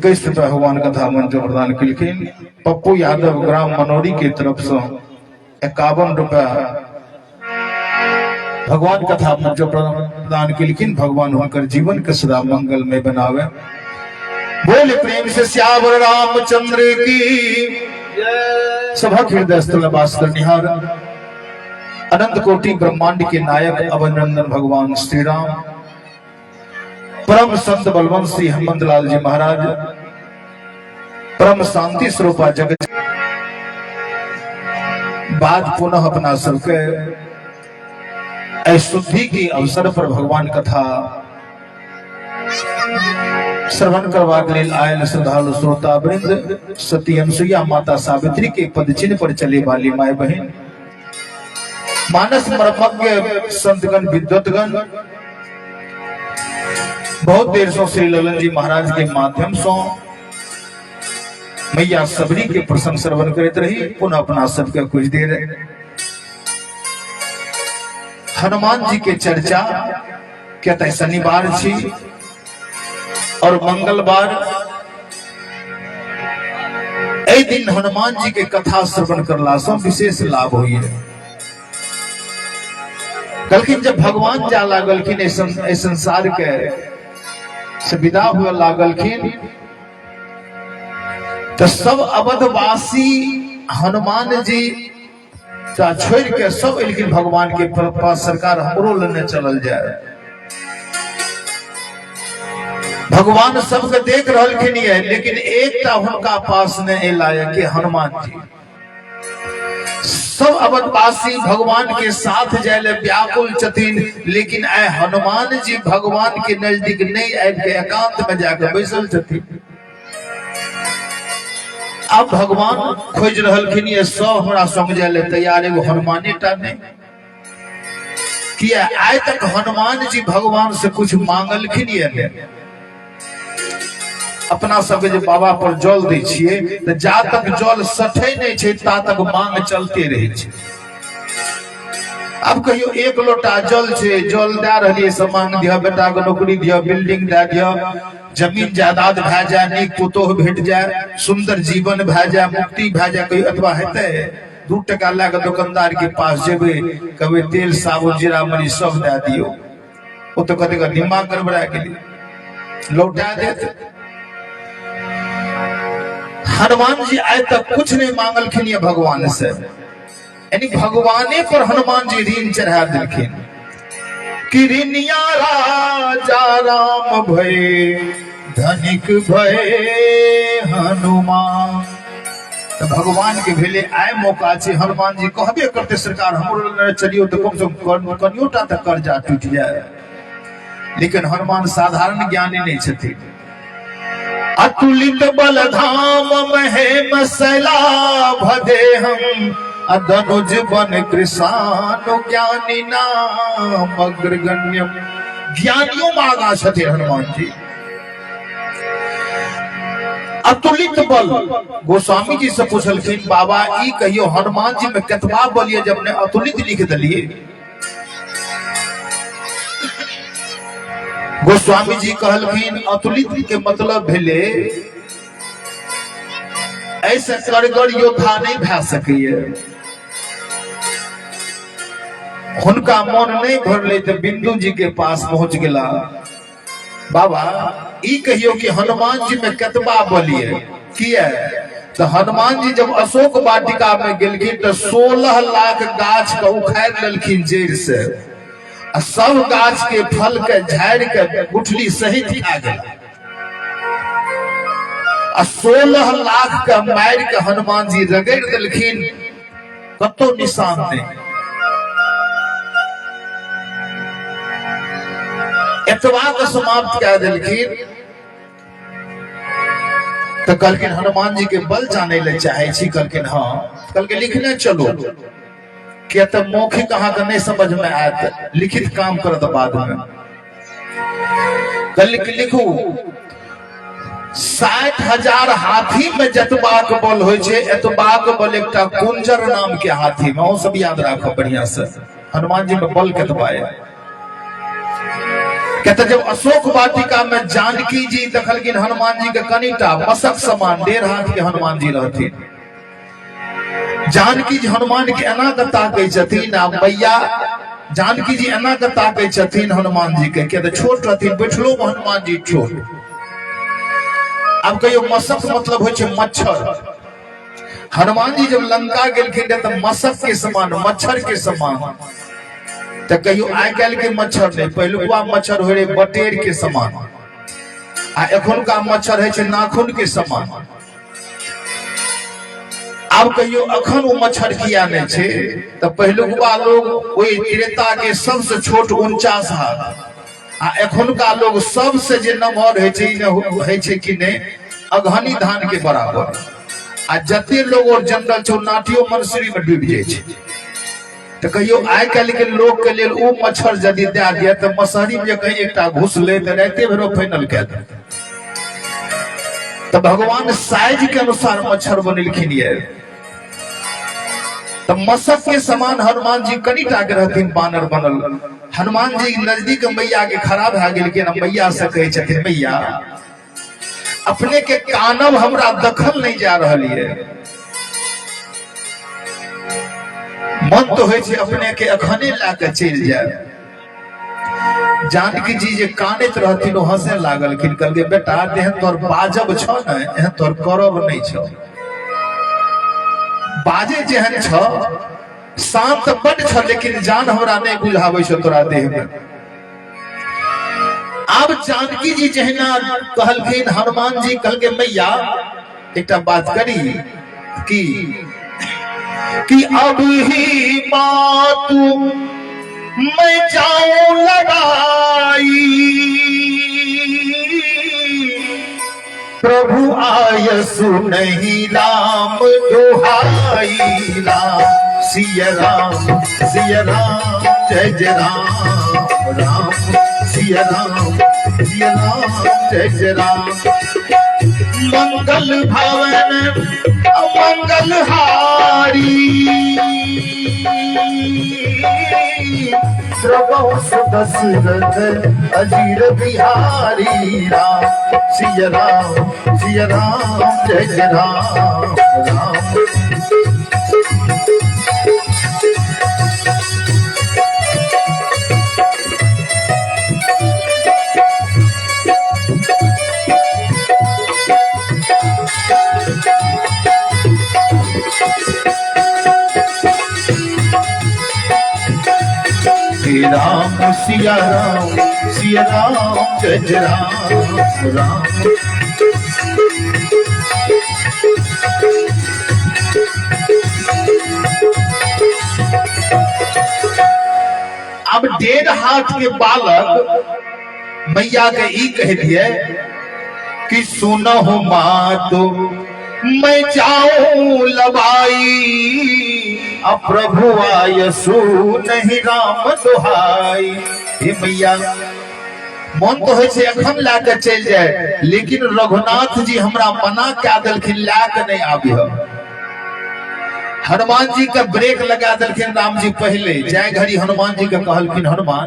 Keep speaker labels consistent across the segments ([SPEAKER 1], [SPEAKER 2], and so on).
[SPEAKER 1] 21 रुपया भगवान कथा मंच प्रदान किलखिन। पप्पू यादव ग्राम मनोरी के तरफ से 51 रुपया भगवान कथा मंच प्रदान किलखिन। भगवान होकर जीवन के सदा मंगलमय बनावे। बोले प्रेम से श्यावर रामचंद्र की सभा हृदय स्थल वास निहार अनंत कोटि ब्रह्मांड के नायक अवनंदन भगवान श्री राम परम संत बलवंत श्री हनुमंत लाल जी महाराज परम शांति स्वरूपा जगत बाद पुनः अपना सबके शुद्धि के अवसर पर भगवान कथा श्रवण करवा के लिए आयल श्रद्धालु श्रोता वृंद सती अनुसुईया माता सावित्री के पद चिन्ह पर चले वाली माए बहन मानस मर्मज्ञ संतगण विद्वतगण बहुत देर से श्री ललन जी महाराज के माध्यम से मैया सबरी के प्रसंग श्रवण करते रही। पुनः अपना सबके कुछ देर हनुमान जी के चर्चा कहते शनिवार छी और मंगलवार ए दिन हनुमान जी के कथा श्रवण करला से विशेष लाभ हुई है। कलखिन जब भगवान जा लागलखिन संसार के से विदा हुए लागलखिन तो सब अवधवासी हनुमान जी छोड़ के सब एलखिन भगवान के पास। सरकार हमरो लेने चलल जाए। भगवान सबके देख रहलखिन है लेकिन एकटा हुनका पास ने एलाय के हनुमान जी। सब अवधवासी भगवान के साथ जाए व्याकुल छथिन लेकिन आए हनुमान जी भगवान के नजदीक नहीं आबि के एकांत में जाकर बैसल छथिन। अब भगवान खोज रहलखिन ये सब हमरा संग जाए तैयार एगो हनुमाने टा नहीं किया। आइ तक हनुमान जी भगवान से कुछ मांगलखिन ये नहीं। अपना सबके जो बाबा पर जल दै छियै तो जा तक जल सठे नहीं छे ता तक मांग चलते रहे छे। अब कहियो एक लोटा जल छे जल दे रहलिए से मांग दिया बेटा के नौकरी दिया बिल्डिंग दे दिया जमीन जायदाद भए जाए नीक पुतोह भेट जाए सुंदर जीवन भए जाए मुक्ति भए जाए कहियो अथवा हेतै 2 टका ला के दुकानदार के पास जेबे कहबे तेल साबुन जीरा मरी सब दे दियो वो तो कहते निम्मा गड़बड़ा के लिए लौटा देते। हनुमान जी आए तक कुछ नहीं मांगलखिन ये भगवान से यानी भगवाने पर हनुमान जी ऋण चढ़ा दिलखिन कि ऋणिया राजा राम भय धनिक भय हनुमान। तो भगवान के भेले आए मौका छे हनुमान जी कहबे करते सरकार हमरो चलियो तो कम से कम कनियोटा तक कर्जा टूट जाए। लेकिन हनुमान साधारण ज्ञानी नहीं छथिन। अतुलित बल धाम महेम सैलाभदे हम अधनुज बन कृषानु ज्ञानी नाम अग्रगण्यम। ज्ञानियों मांगा छथे हनुमान जी। अतुलित बल गोस्वामी जी से पूछलखिन बाबा ई कहियो हनुमान जी में कतबा बल ये जब ने अतुलित लिख दिलिए। गोस्वामी जी कहलखिन अतुलित के मतलब भेले ऐसे करगर योद्धा नहीं भए सकैए। हुनका मन नहीं भरले तो बिंदु जी के पास पहुंच गेला बाबा ई कहियो कि हनुमान जी में कतबा बलिए किया। तो हनुमान जी जब अशोक वाटिका में गेलखिन तो 16 लाख गाछ के उखाड़ लेलखिन जड़ से सब गाछ के फल के झाड़ के गुठली सहित खा गया। 16 लाख का मार के हनुमान जी रगड़ दिलखिन कतो निशान नहीं। एतवा को समाप्त कर दिलखिन तो कहलखिन हनुमान जी के बल जाने ले चाहे छी। कहलखिन हाँ। कहलके लिखने चलो क्या तो मौखिक कहा का नहीं समझ में आया लिखित काम करत बाद में कल लिखू 60,000 हाथी में जतबाक बल होय छे एतबाक बल एकटा कुंजर नाम के हाथी में। वो सब याद रखो बढ़िया से। हनुमान जी में बल कतबा है कहते जब अशोक वाटिका में जानकी जी देखलखिन हनुमान जी के कनिटा मसक समान 1.5 हाथ के हनुमान जी रहथिन। जानकी जी हनुमान के एना के ताकै छथिन आ मैया जानकी जी एना के ताकै छथिन हनुमान जी के, किया छोट रहथिन, बैठलो में हनुमान जी छोट। अब कहियो मसक मतलब होइ छै मच्छर। हनुमान जी जब लंका गेलखिन तो मसक के समान, मच्छर के समान। तो कहियो आइ काल्हि के मच्छर नहीं, पहलुका मच्छर हो रहे बटेर के समान, आ एखुनका मच्छर है छै नाखून के समान। अब कहियो अखन वो मच्छर किया नहीं छे, तो पहलुका लोग ओई त्रेता के सबसे छोट 49 हाथ, आ एखुनका लोग सबसे जे नमहर है छै कि नहीं अगहनी धान के बराबर। आ जते लोग और जनरल छो नाटियो मनसरी में डूब जाए छे। तो कहियो आइ काल्हि के लोग के लेल ओ मच्छर यदि दे दिया तो मसहरी में कहीं एकटा घुस ले तो राते भरो फाइनल कह दे। तो भगवान साइज के अनुसार मच्छर बनेलखिन ये। तो मसक के समान हनुमान जी कनिटा के रहथिन बानर बनल। हनुमान जी नजदीक मैया के खड़ा भए गेलखिन, मैया से कहे छथिन मैया अपने के कानब हमरा दखल नहीं जा रही है, मन तो है अपने के अखने लाके चल जाए। जानकी जी जे कानैत रहथिन हंसे लागल, कहलकै बेटा देह तोर बाजब छ न एहन तोर करब नहीं छ। बाजे जेहन छ शांत बड छ, लेकिन जान हमरा नहीं बुझाबै छ तोरा देह में। अब जानकी जी जहना कहलखिन हनुमान जी कहलके मैया एकटा बात करी कि अब ही मातू मैं जाऊं लगाई, प्रभु आयसु नहीं राम दुहाई। राम सिया राम जय जय राम, राम सिया राम जय जय राम। मंगल भवन मंगल हारी, दशरथ अजीर बिहारी। राम सिया राम जय जय राम, राम। राम सिया राम जय जय राम, राम। अब 1.5 हाथ के बालक मैया के ई कह दिए कि सुनहु मातो मैं जाऊं लबाई, अब प्रभु आयसु नहीं राम दुहाई। हे मैया मन तो है से अखन लाके चल जाए, लेकिन रघुनाथ जी हमरा मना क्या दिलखिन लाके नहीं आबिह। हनुमान जी का ब्रेक लगा दिलखिन राम जी पहले जाए घड़ी हनुमान जी का कहलखिन हनुमान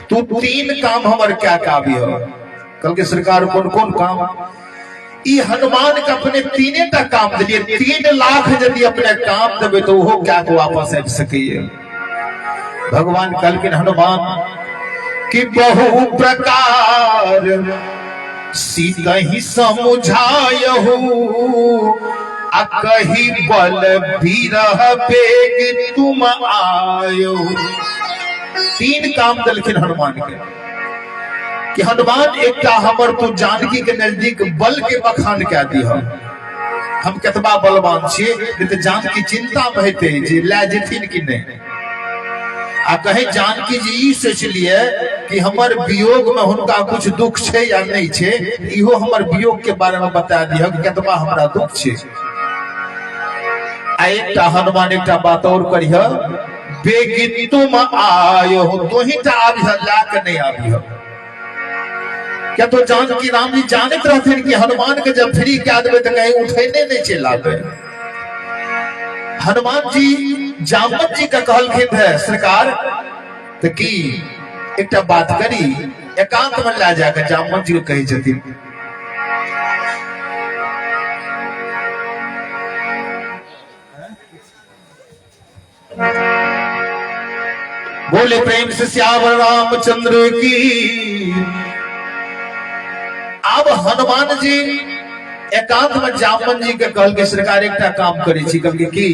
[SPEAKER 1] तू 3 काम हमर क्या काबिह। कल के सरकार कौन कौन काम? ई हनुमान के अपने 3टा काम दिलिए। 3 लाख यदि अपने काम देवे तो वो क्या को वापस आ सकिए। भगवान कहलखिन हनुमान कि बहु प्रकार सीता ही समझायहु, आ कही बल बीरह बेग तुम आयो। 3 काम दिलखिन हनुमान के कि हनुमान एकटा हमर तू जानकी के नजदीक बल के बखान कह दी। हम कतबा बलवान छिए, तो जानकी चिंता में हेते जे लै जेथिन कि नहीं। आ कहे जानकी जी ई सोच लिए कि हमर वियोग में हुनका कुछ दुख छे या नहीं छे, इहो हमर वियोग के बारे में बता दिया कि कतबा हमरा दुख छे। आ एकटा हनुमान एकटा बात और करिह, बेगिन तुम आयो तो ही आबिह लाके नहीं आबिह। क्या तो जानकी राम जी जानते रहते कि हनुमान के जब फ्री क्या देवे तो कहीं उठेने नहीं चिल्लाते। हनुमान जी जामवंत जी का कहलखिन है सरकार तो की एकटा बात करी एकांत में ला जाकर जामवंत जी को कही छथिन बोले प्रेम से श्यावर रामचंद्र की। अब हनुमान जी एकांत में जामवंत जी के कहल के सरकार एक काम करे छी कहल की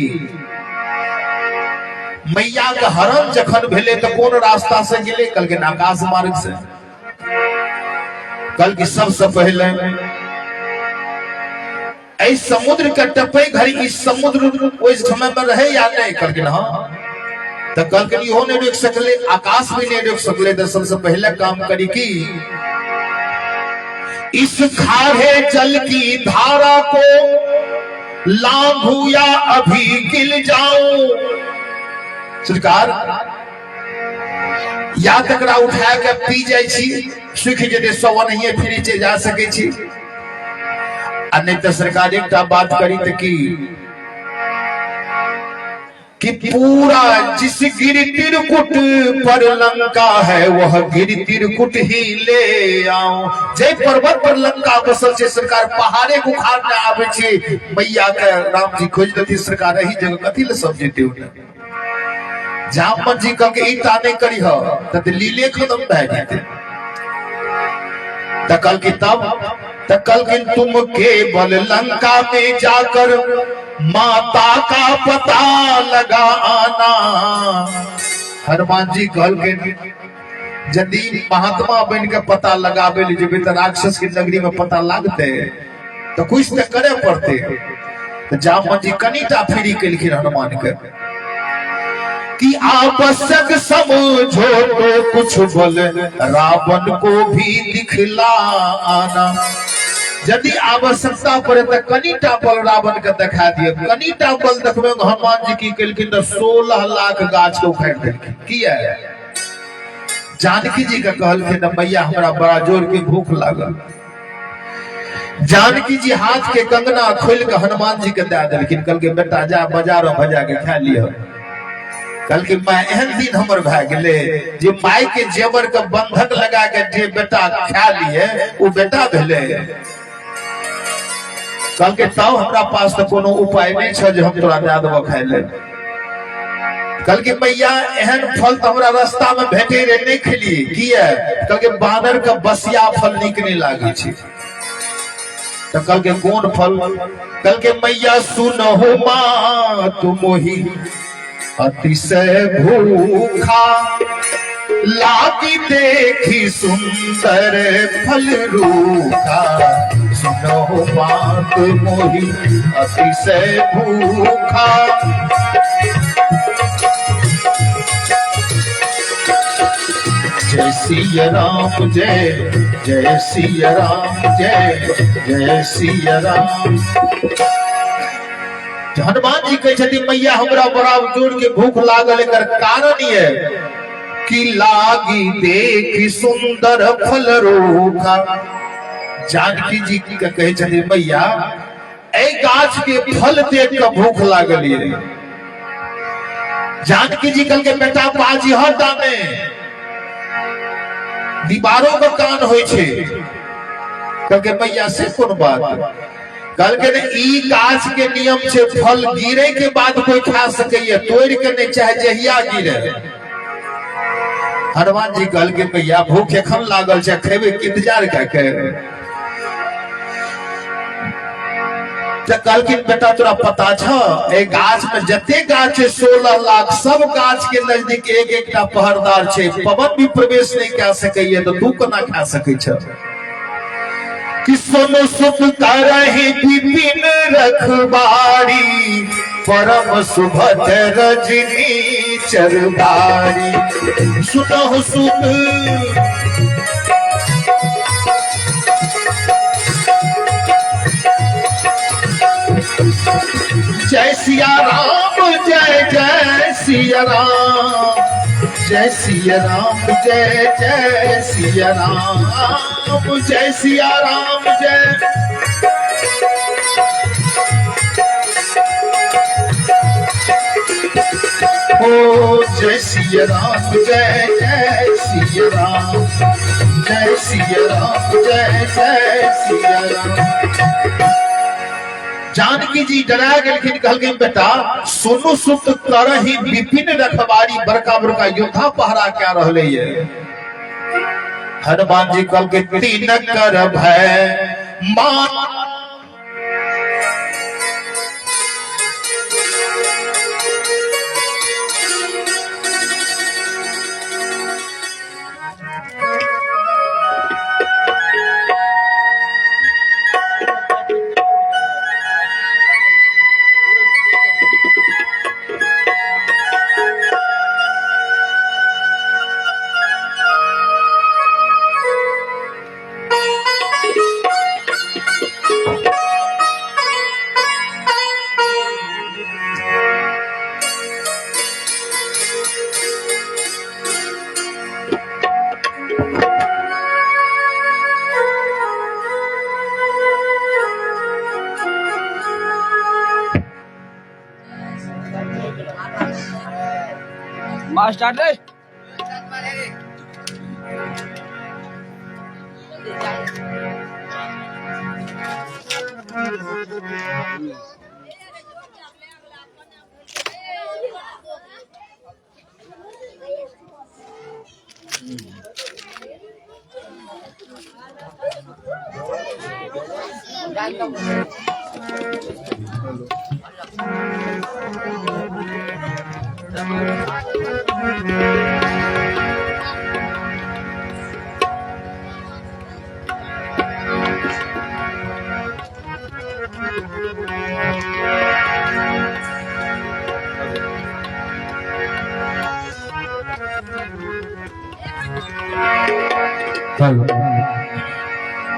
[SPEAKER 1] मैया के हरण जखन भेले तो कौन रास्ता से गेले कल के आकाश मार्ग से। कल की सबसे पहले इस समुद्र के टपे घड़ी इस समुद्र उस समय में रहे या नहीं कल के ना तो कल के इहो नहीं रोक सकले आकाश भी नहीं रोक सकले। तो सबसे पहले काम करी की इस खारे जल की धारा को लांघू या अभी गिल जाऊं सरकार या तकरा उठा के पी जाय छी सुख जदे सव नहीं फिर चे जा सके छी आ नहीं तो सरकार एक बात करी तो कि पूरा जिस गिर तिरकुट पर लंका है वह गिर तिरकुट ही ले आओ। जय पर्वत पर लंका बसल छे सरकार पहाड़े गुखार में आवे छे मैया के राम जी खोज दती सरकार रही जगह कथी ले सब जेते उठे जामवंत जी कह के ईटा नहीं करी हो त लीले खत्म भए जेते। त कल की तुम केवल लंका में जाकर माता का पता लगा आना। हनुमान जी कल के यदि महात्मा बन के पता लगावे ले जेबे तो राक्षस की नगरी में पता लगते तो कुछ तो करे पड़ते। तो जामवंत जी कनीटा फिरी केलखिन हनुमान के कि आवश्यक समझो तो कुछ बल रावण को भी दिखला आना। यदि आवश्यकता पड़े तो कनीटा बल रावण के दिखा दिए। कनीटा बल देखबे हनुमान जी की केलखिन तो 16 लाख गाछ को उखाड़ देलखिन। किया जानकी जी का कहलखिन मैया हमरा बड़ा जोर के भूख लागल। जानकी जी हाथ के कंगना खोल के हनुमान जी के दे देलखिन कल के बेटा जा बाजार में भजा के खा लियो। कल के माय एहन दिन हमर भए गेले जे माय के जेवर के बंधक लगा के जे बेटा खा लिए वो बेटा भेले। कल के तब हमरा पास तो कोनो उपाय नहीं छ जे हम तोरा दे देबो खाय ले। कल के मैया एहन फल तो हमरा रास्ता में भेटे रे नहीं खलिए किया कल के बानर का बसिया फल नीक नहीं लागे छी। तो कल के कौन फल कल के मैया सुनहो मां तुम ही अतिशय भूखा लागी देखी सुंदर फल रूखा। सुनो बात मोही अतिशय भूखा जय सिया राम जय जय सिया राम जय जय सिया राम। हनुमान जी कहे मैया हमरा बड़ा जोर के भूख लागल एकर कारण ये कि लागी देखी सुंदर फल रूखा। जानकी जी की कहे मैया ए गाछ के फल देख के भूख लागल ये। जानकी जी कल के बेटा बाजी हटा में दीवारों का कान होय छे कल के मैया से कौन बात कल के ई गाछ के नियम छे फल गिरे के बाद कोई खा सके तोड़ के नहीं चाहे जहिया गिरे। हनुमान जी कल के मैया भूख एखन लागल छे खेबे के इंतजार करके कल के बेटा तोरा पता छ ए गाछ में जते गाछ छे 16 लाख सब गाछ के नजदीक एक एकटा पहरदार छे पवन भी प्रवेश नहीं कर सके तो तू केना खा सके छ। कि सुनो सुन करहि विपिन रखबारी परम सुभद रजनी चरबारी। सुनो सुन जय सिया राम जय जय सिया राम जय सिया राम जय जय सिया राम जय सिया राम जय। ओ जय सिया राम, जय जय सिया राम, जय सिया राम, जय जय सिया राम। जानकी जी डरा गेलखिन, कहलखिन बेटा सुनु सुत तरही विपिन रखवारी, बड़का बड़का योद्धा पहरा क्या रहले ये। हनुमान जी कहलखिन तीन कर भय मान,
[SPEAKER 2] स्टार्ट रे।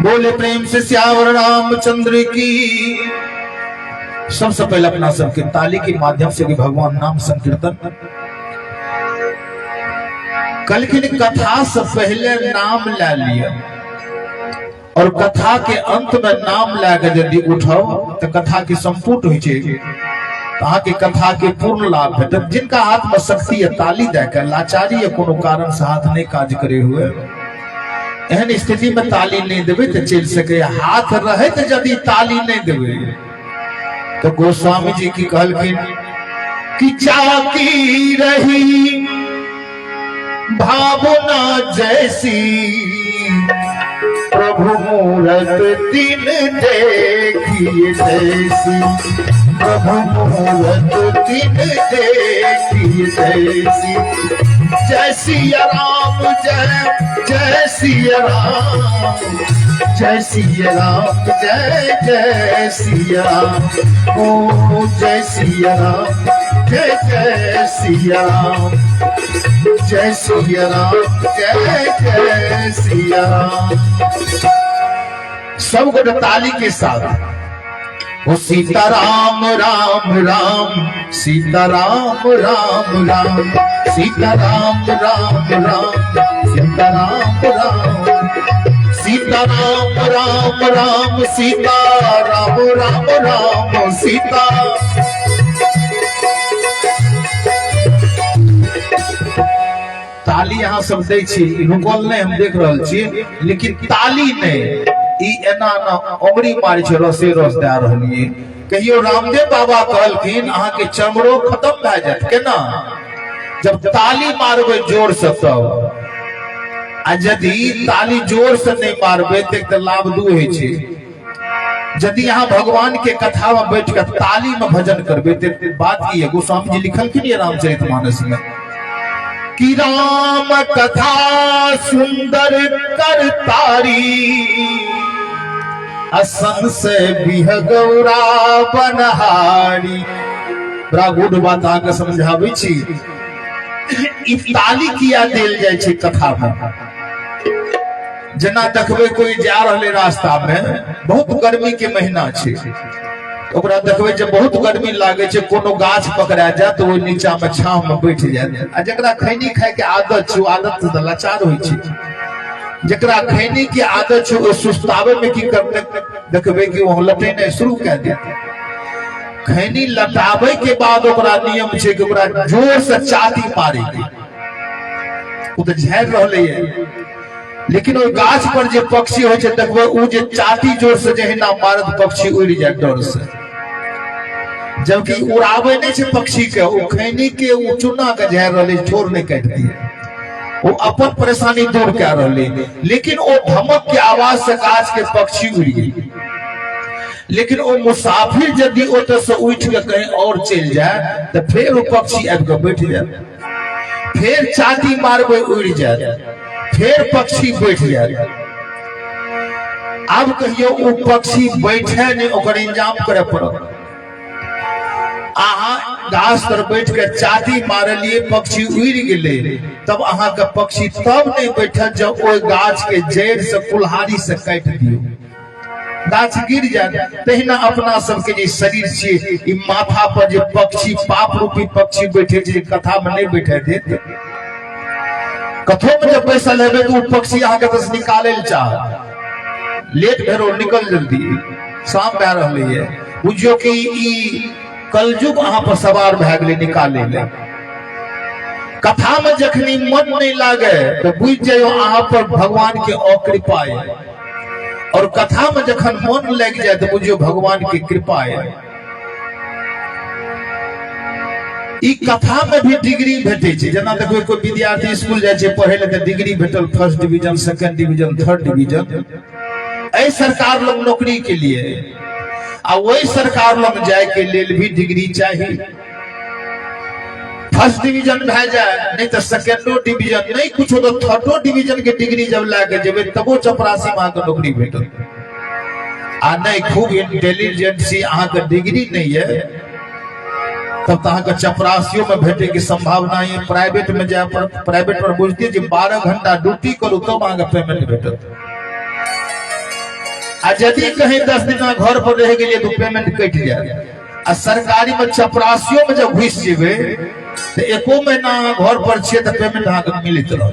[SPEAKER 1] बोले प्रेम से सियावर रामचंद्र की। सबसे पहले अपना सबके ताली के माध्यम से भी भगवान नाम संकीर्तन। कल की कथा से पहले नाम ले लिया और कथा के अंत में नाम लेकर यदि उठाओ तो कथा की संपूर्ण हुई चाहिए, कहा कि कथा के पूर्ण लाभ है। जब जिनका हाथ में शक्ति है ताली देकर, लाचारी या कोनो कारण से हाथ नहीं काज करे हुए, एहन स्थिति में ताली नहीं देवे तो चल सके। हाथ रहे तो यदि ताली नहीं देवे तो गोस्वामी जी की कहलखिन कि जाकी रही भावना जैसी, प्रभु मूरत दिन देखिए जैसी, प्रभु मूरत दिन देखिए जैसी। जय सिया राम, जय जय सिया राम, जय सिया राम, जय जय सिया राम। ओ जय सिया राम, जय जय सिया राम, जय सिया राम, जय जय सिया राम। सब गोटे ताली के साथ वो सीता राम राम राम, सीता राम राम राम, सीता राम राम राम, सीता राम राम, सीता राम राम राम, सीता राम राम राम, सीता। ताली यहाँ सब दै छी, रुकल नहीं हम देख रहल छी, लेकिन ताली नहीं ई एना ना उंगली मारी छै, रसे रस दे रहलिए। कहियो रामदेव बाबा कहलखिन अहाँ के चमड़ो खत्म भए जात केना, जब ताली मारबे जोर से तब। आ यदि ताली जोर से नहीं मारबे तो लाभ दू होइ छै। यदि यहाँ भगवान के कथा में बैठ कर ताली में भजन करबे तो बात की है। गोस्वामी जी लिखलखिन ये रामचरितमानस में कि राम कथा सुंदर कर तारी, असन से बिहगौरा बनहारी। बड़ा गुड बात आगे समझाबै छी। ई ताली किया देल जाय छै कथा में। जना देखबे कोई जा रहले रास्ता में, बहुत गर्मी के महीना छै, ओकरा देखबे जब बहुत गर्मी लागे छै, कोनो गाछ पकड़ा जाए तो ओइ नीचा में छांव में बैठ जाए। आ जकरा खैनी खाए के आदत छै, आदत से लाचार होइ छै। जकरा खैनी की आदत छै, ओ सुस्तावे में की करते देखबे कि वो लटेने शुरू कर दे। खैनी लटावे के बाद ओकरा नियम छै कि ओकरा जोर से चाटी मारे के। वो तो झेल रहले है, लेकिन वो गाछ पर जे पक्षी हो छै देखबे उ जे चाटी जोर से जहिना मारत पक्षी उड़ जाए डर से, जबकि उड़ावे नहीं छै पक्षी के, वो खैनी के वो चुना के झेल रहले, ठोर नहीं काट दिए, वो अपन परेशानी दूर कर रहले। लेकिन वो धमक के आवाज से गाछ के पक्षी उड़ गई। लेकिन वो मुसाफिर यदि ओत से उठ के कहीं और चल जाए तो फिर वो पक्षी आबि के बैठ जाए, फिर चाटी मारबे उड़ जाए, फिर पक्षी बैठ जाए। अब कहियो वो पक्षी बैठे नहीं, ओकर इंतजाम करे पड़त। अहाँ गाछ पर बैठ के चाटी मारलिए, पक्षी उड़ गेले, तब अहाँ के पक्षी तब नहीं बैठत जब वो गाछ के जड़ से कुल्हाड़ी से काट दियो, गाछ गिर जाए। तहिना अपना सबके जे शरीर छियै, ई माथा पर जे पक्षी पाप रूपी पक्षी बैठे छै, कथा में नहीं बैठे देत, कथो में जब बैसल हेबे तो पक्षी अहाँ के बस निकाले ल चाह, लेट भेरो निकल जल्दी, शाम भए रहले है। बुझियो कि ई कलयुग अहाँ पर सवार भए गेलै निकाले ले। कथा में जखनी मन नहीं लागे तो बुझ जाइयो अहाँ पर भगवान के अकृपा है, और कथा में जखन मन लग जाए तो बुझियो भगवान की कृपा है। ई कथा में भी डिग्री भेटे छै, जना देखो कोई विद्यार्थी स्कूल जाए छै पढ़े ले तो डिग्री भेटल, first division, second division, third division, ऐ सरकार लोग नौकरी के लिए, आ वही सरकार लग जाए के लेल भी डिग्री चाहिए। फर्स्ट डिवीजन भे जाए, नहीं तो सेकेंडो डिवीजन, नहीं कुछ तो थर्डो डिवीजन के डिग्री जब लाके जेबे तबो चपरासी में अहाँ नौकरी भेटत। आ नहीं खूब इंटेलिजेंसी अहाँ के डिग्री नहीं है तब तो अहाँ के चपरासियों में भेटे की संभावना है। प्राइवेट में जाए पर, प्राइवेट पर बुझते 12 घंटा ड्यूटी करू तब अहाँ के पेमेंट भेटत। आ यदि कहीं 10 दिन घर पर रह गए तो पेमेंट कट जाए। आ सरकारी में चपरासियों में जब घुस जेबे तो एको महीना घर पर छे तो पेमेंट अहाँ के मिलत रह।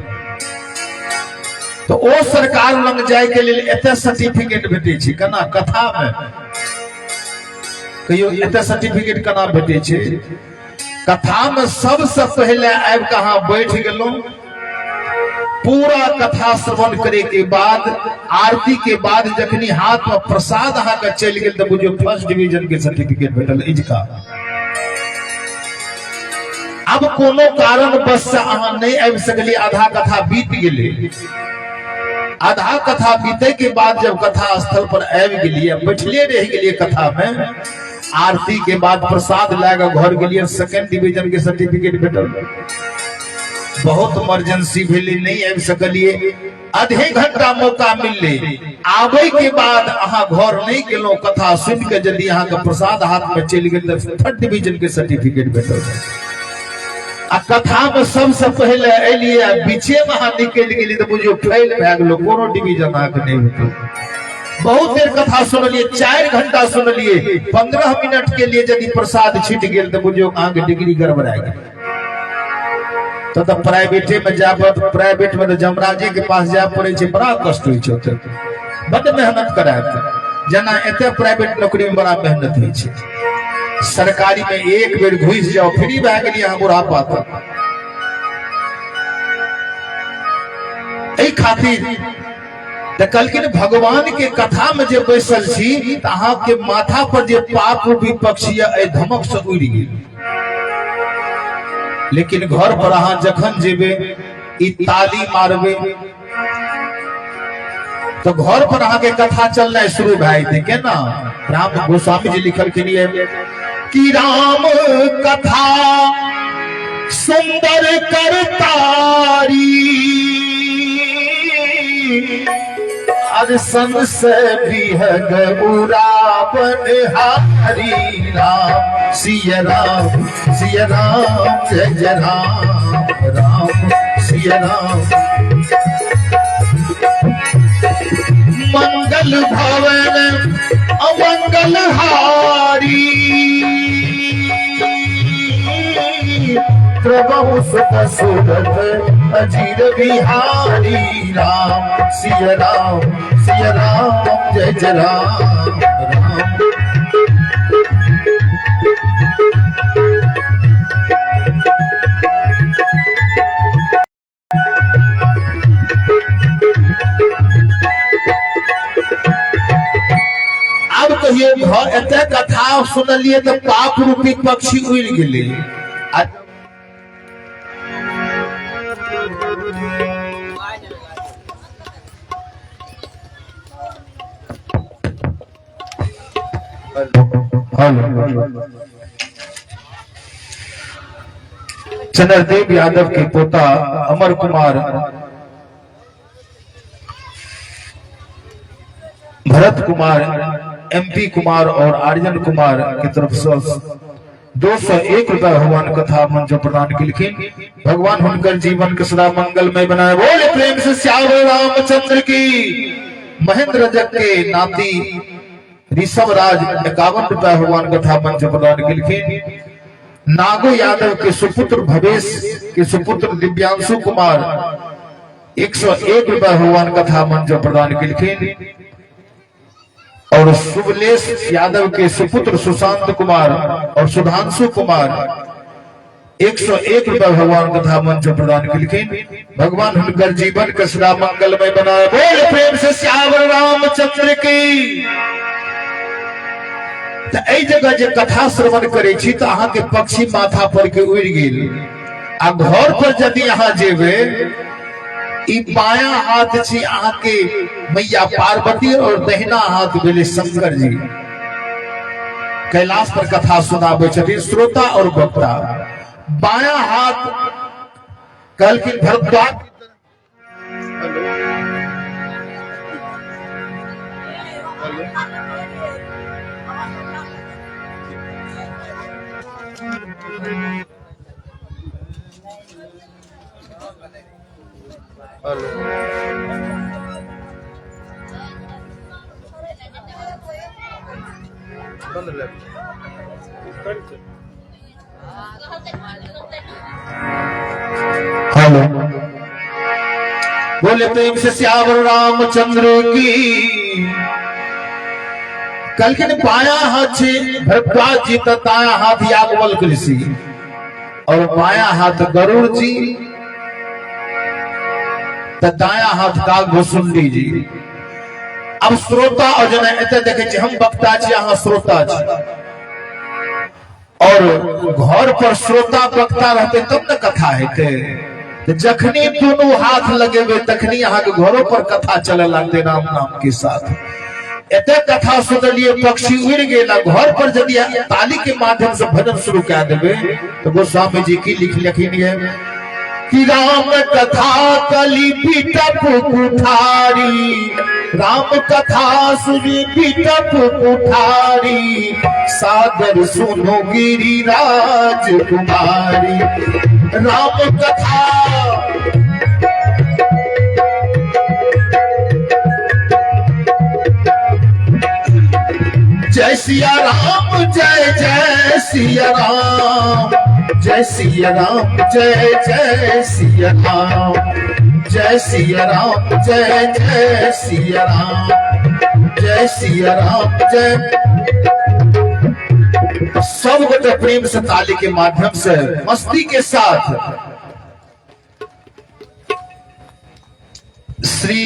[SPEAKER 1] तो ओ सरकार लग जाए के लिए एते सर्टिफिकेट भेटे छै, केना कथा में कहियो एते सर्टिफिकेट केना भेटे छै। कथा में सबसे पहले आबि के अहाँ बैठ गेलौं, पूरा कथा श्रवण करे के बाद, आरती के बाद जखनी हाथ में प्रसाद अहाँ के चल गेल तो बुझियो फर्स्ट डिवीजन के सर्टिफिकेट भेटल इजका। अब कोनो कारण बस से अहाँ नहीं आबि सकलिए, आधा कथा बीत गेले। आधा कथा बीते के बाद जब कथा स्थल पर आबि गेलिए, बैठले रह गेलिए कथा में, आरती के बाद प्रसाद लाके घर गेलिए, सेकंड डिवीजन के सर्टिफिकेट भेटल। बहुत इमरजेंसी भेले, नहीं आबि सकलिए, आधे घंटा मौका मिलले, आबे के बाद अहाँ घर नहीं गेलौं, कथा सुन के यदि अहाँ के प्रसाद हाथ में चल गेल तो थर्ड डिवीजन के सर्टिफिकेट भेटल। आ कथा में सबसे पहले एलिए, बीचे में अहाँ निकल गेली तो बुझियो फेल भए गेलो, कोनो डिवीजन अहाँ के नहीं भेटल। बहुत देर कथा सुनलिए, 4 घंटा सुनलिए, 15 मिनट के लिए यदि प्रसाद छिट गेल तो बुझियो अहाँ के डिग्री गड़बड़ा गेल। तो प्राइवेटे में जाब, प्राइवेट में तो जमराजे के पास जाए पड़े छै, बड़ा कष्ट होइ छै, बड़ मेहनत करायत। जना एते प्राइवेट नौकरी में बड़ा मेहनत होइ छै, सरकारी में एक बेर घुस जाओ फ्री भए गेलिए अहाँ बुढ़ापा तक। एहि खातिर तो कहलखिन भगवान के कथा में जे बैसल छी तो अहाँ के माथा पर जे पाप रूपी पक्षी है धमक से उड़ गेल। लेकिन घर पर अहाँ जखन जेबे, ई ताली मारबे तो घर पर अहाँ के कथा चलना शुरू भए जेतै। केना? राम गोस्वामी जी लिखलखिन कि राम कथा सुंदर करतारी, अरसन से भी है रावण हारी। राम सिया राम, सिया राम, जय जय राम, राम सिया राम। मंगल भवन अमंगल हारी, प्रभु सुख सुरत अजीर बिहारी। राम सिया राम, सिया राम, जय जय राम, राम। एते कथा सुनलिए तो पाप रूपी पक्षी उड़ गेले। चंद्रदेव यादव के पोता अमर कुमार भरत कुमार एमपी कुमार और आर्यन कुमार की तरफ से 201 रुपया भगवान कथा मंच प्रदान किलखिन। भगवान हुनकर जीवन के सदा मंगलमय बनाए। बोले प्रेम से श्यावर रामचंद्र की। महेंद्र जग के नाती ऋषभ राज 51 रुपया भगवान कथा मंच प्रदान किलखिन। नागो यादव के सुपुत्र भवेश के सुपुत्र दिव्यांशु कुमार 101 रुपया भगवान कथा मंच प्रदान किलखिन। और शुभलेश यादव के सुपुत्र सुशांत कुमार और सुधांशु कुमार 101 रुपया भगवान कथा मंच प्रदान किलखिन। भगवान हुनकर जीवन के सदा मंगलमय बनाए। बोल प्रेम से श्यावर रामचंद्र की। तो एहि जगह जे कथा श्रवण करे छी तो अहाँ के पक्षी माथा पर के उड़ गेल। आ घर पर यदि अहाँ जेबे, ई बाया हाथ छी अहाँ के मैया पार्वती और दहिना हाथ भेले शंकर जी। कैलाश पर कथा सुनाबे छथिन श्रोता और वक्ता। बाया हाथ कहलखिन भरद्वाज। हेलो, बोले प्रेम से श्यावर रामचंद्र की। कल के बाया हाथ भरद्वाज जी ताया हाथ याज्ञवल्क्य ऋषि और बाया हाथ गरुड़ जी दाया हाथ कागभूषुंडी जी। अब श्रोता और जना एते देखे हम वक्ता छी, अहाँ श्रोता छी। और घर पर श्रोता वक्ता रहते तब न कथा हेते। जखनी दोनों हाथ लगेबे तखनी अहाँ के घरों पर कथा चले लगते राम नाम के साथ। एते कथा सुनलिए पक्षी उड़ गेला। घर पर यदि ताली के माध्यम से भजन शुरू कर देबे तो गोस्वामी जी की लिखिन है कि राम कथा कली पीटप कुठारी। राम कथा सुनी पीटप कुठारी। सादर सुनो गिरिराज कुमारी। राम कथा जय सिया राम जय जय सिया राम। जय सिया राम जय जय सिया राम। जय सिया राम जय जय सिया राम। जय सिया राम जय। सब गोटे प्रेम से ताली के माध्यम से मस्ती के साथ श्री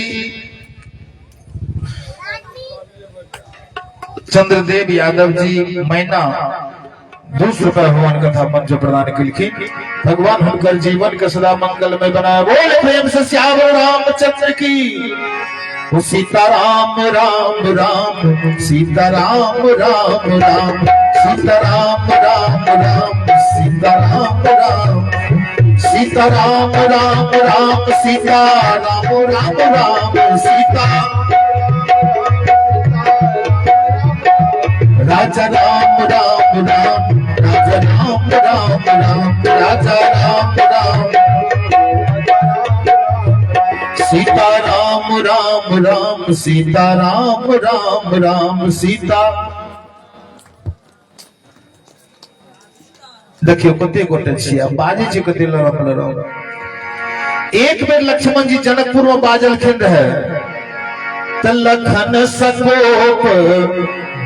[SPEAKER 1] चंद्रदेव यादव जी मैना 200 रुपया भगवान कथा मंच प्रदान किलखिन। भगवान हुनकर जीवन के सदा मंगलमय बनाए। बोल प्रेम से श्यावर रामचंद्र की। सीता राम राम राम सीता राम राम राम। सीता राम राम राम सीता राम राम। सीता राम राम राम सीता राम राम राम। सीता राजा राम राम राम। राजा राम राम राम। राजा राम राम। सीता राम राम राम सीता राम राम राम। सीता देखियो कते गोटे छिया बाजी छी कते लड़म। एक बेर लक्ष्मण जी जनकपुर में बाजलखिन रहे त लखन सकोप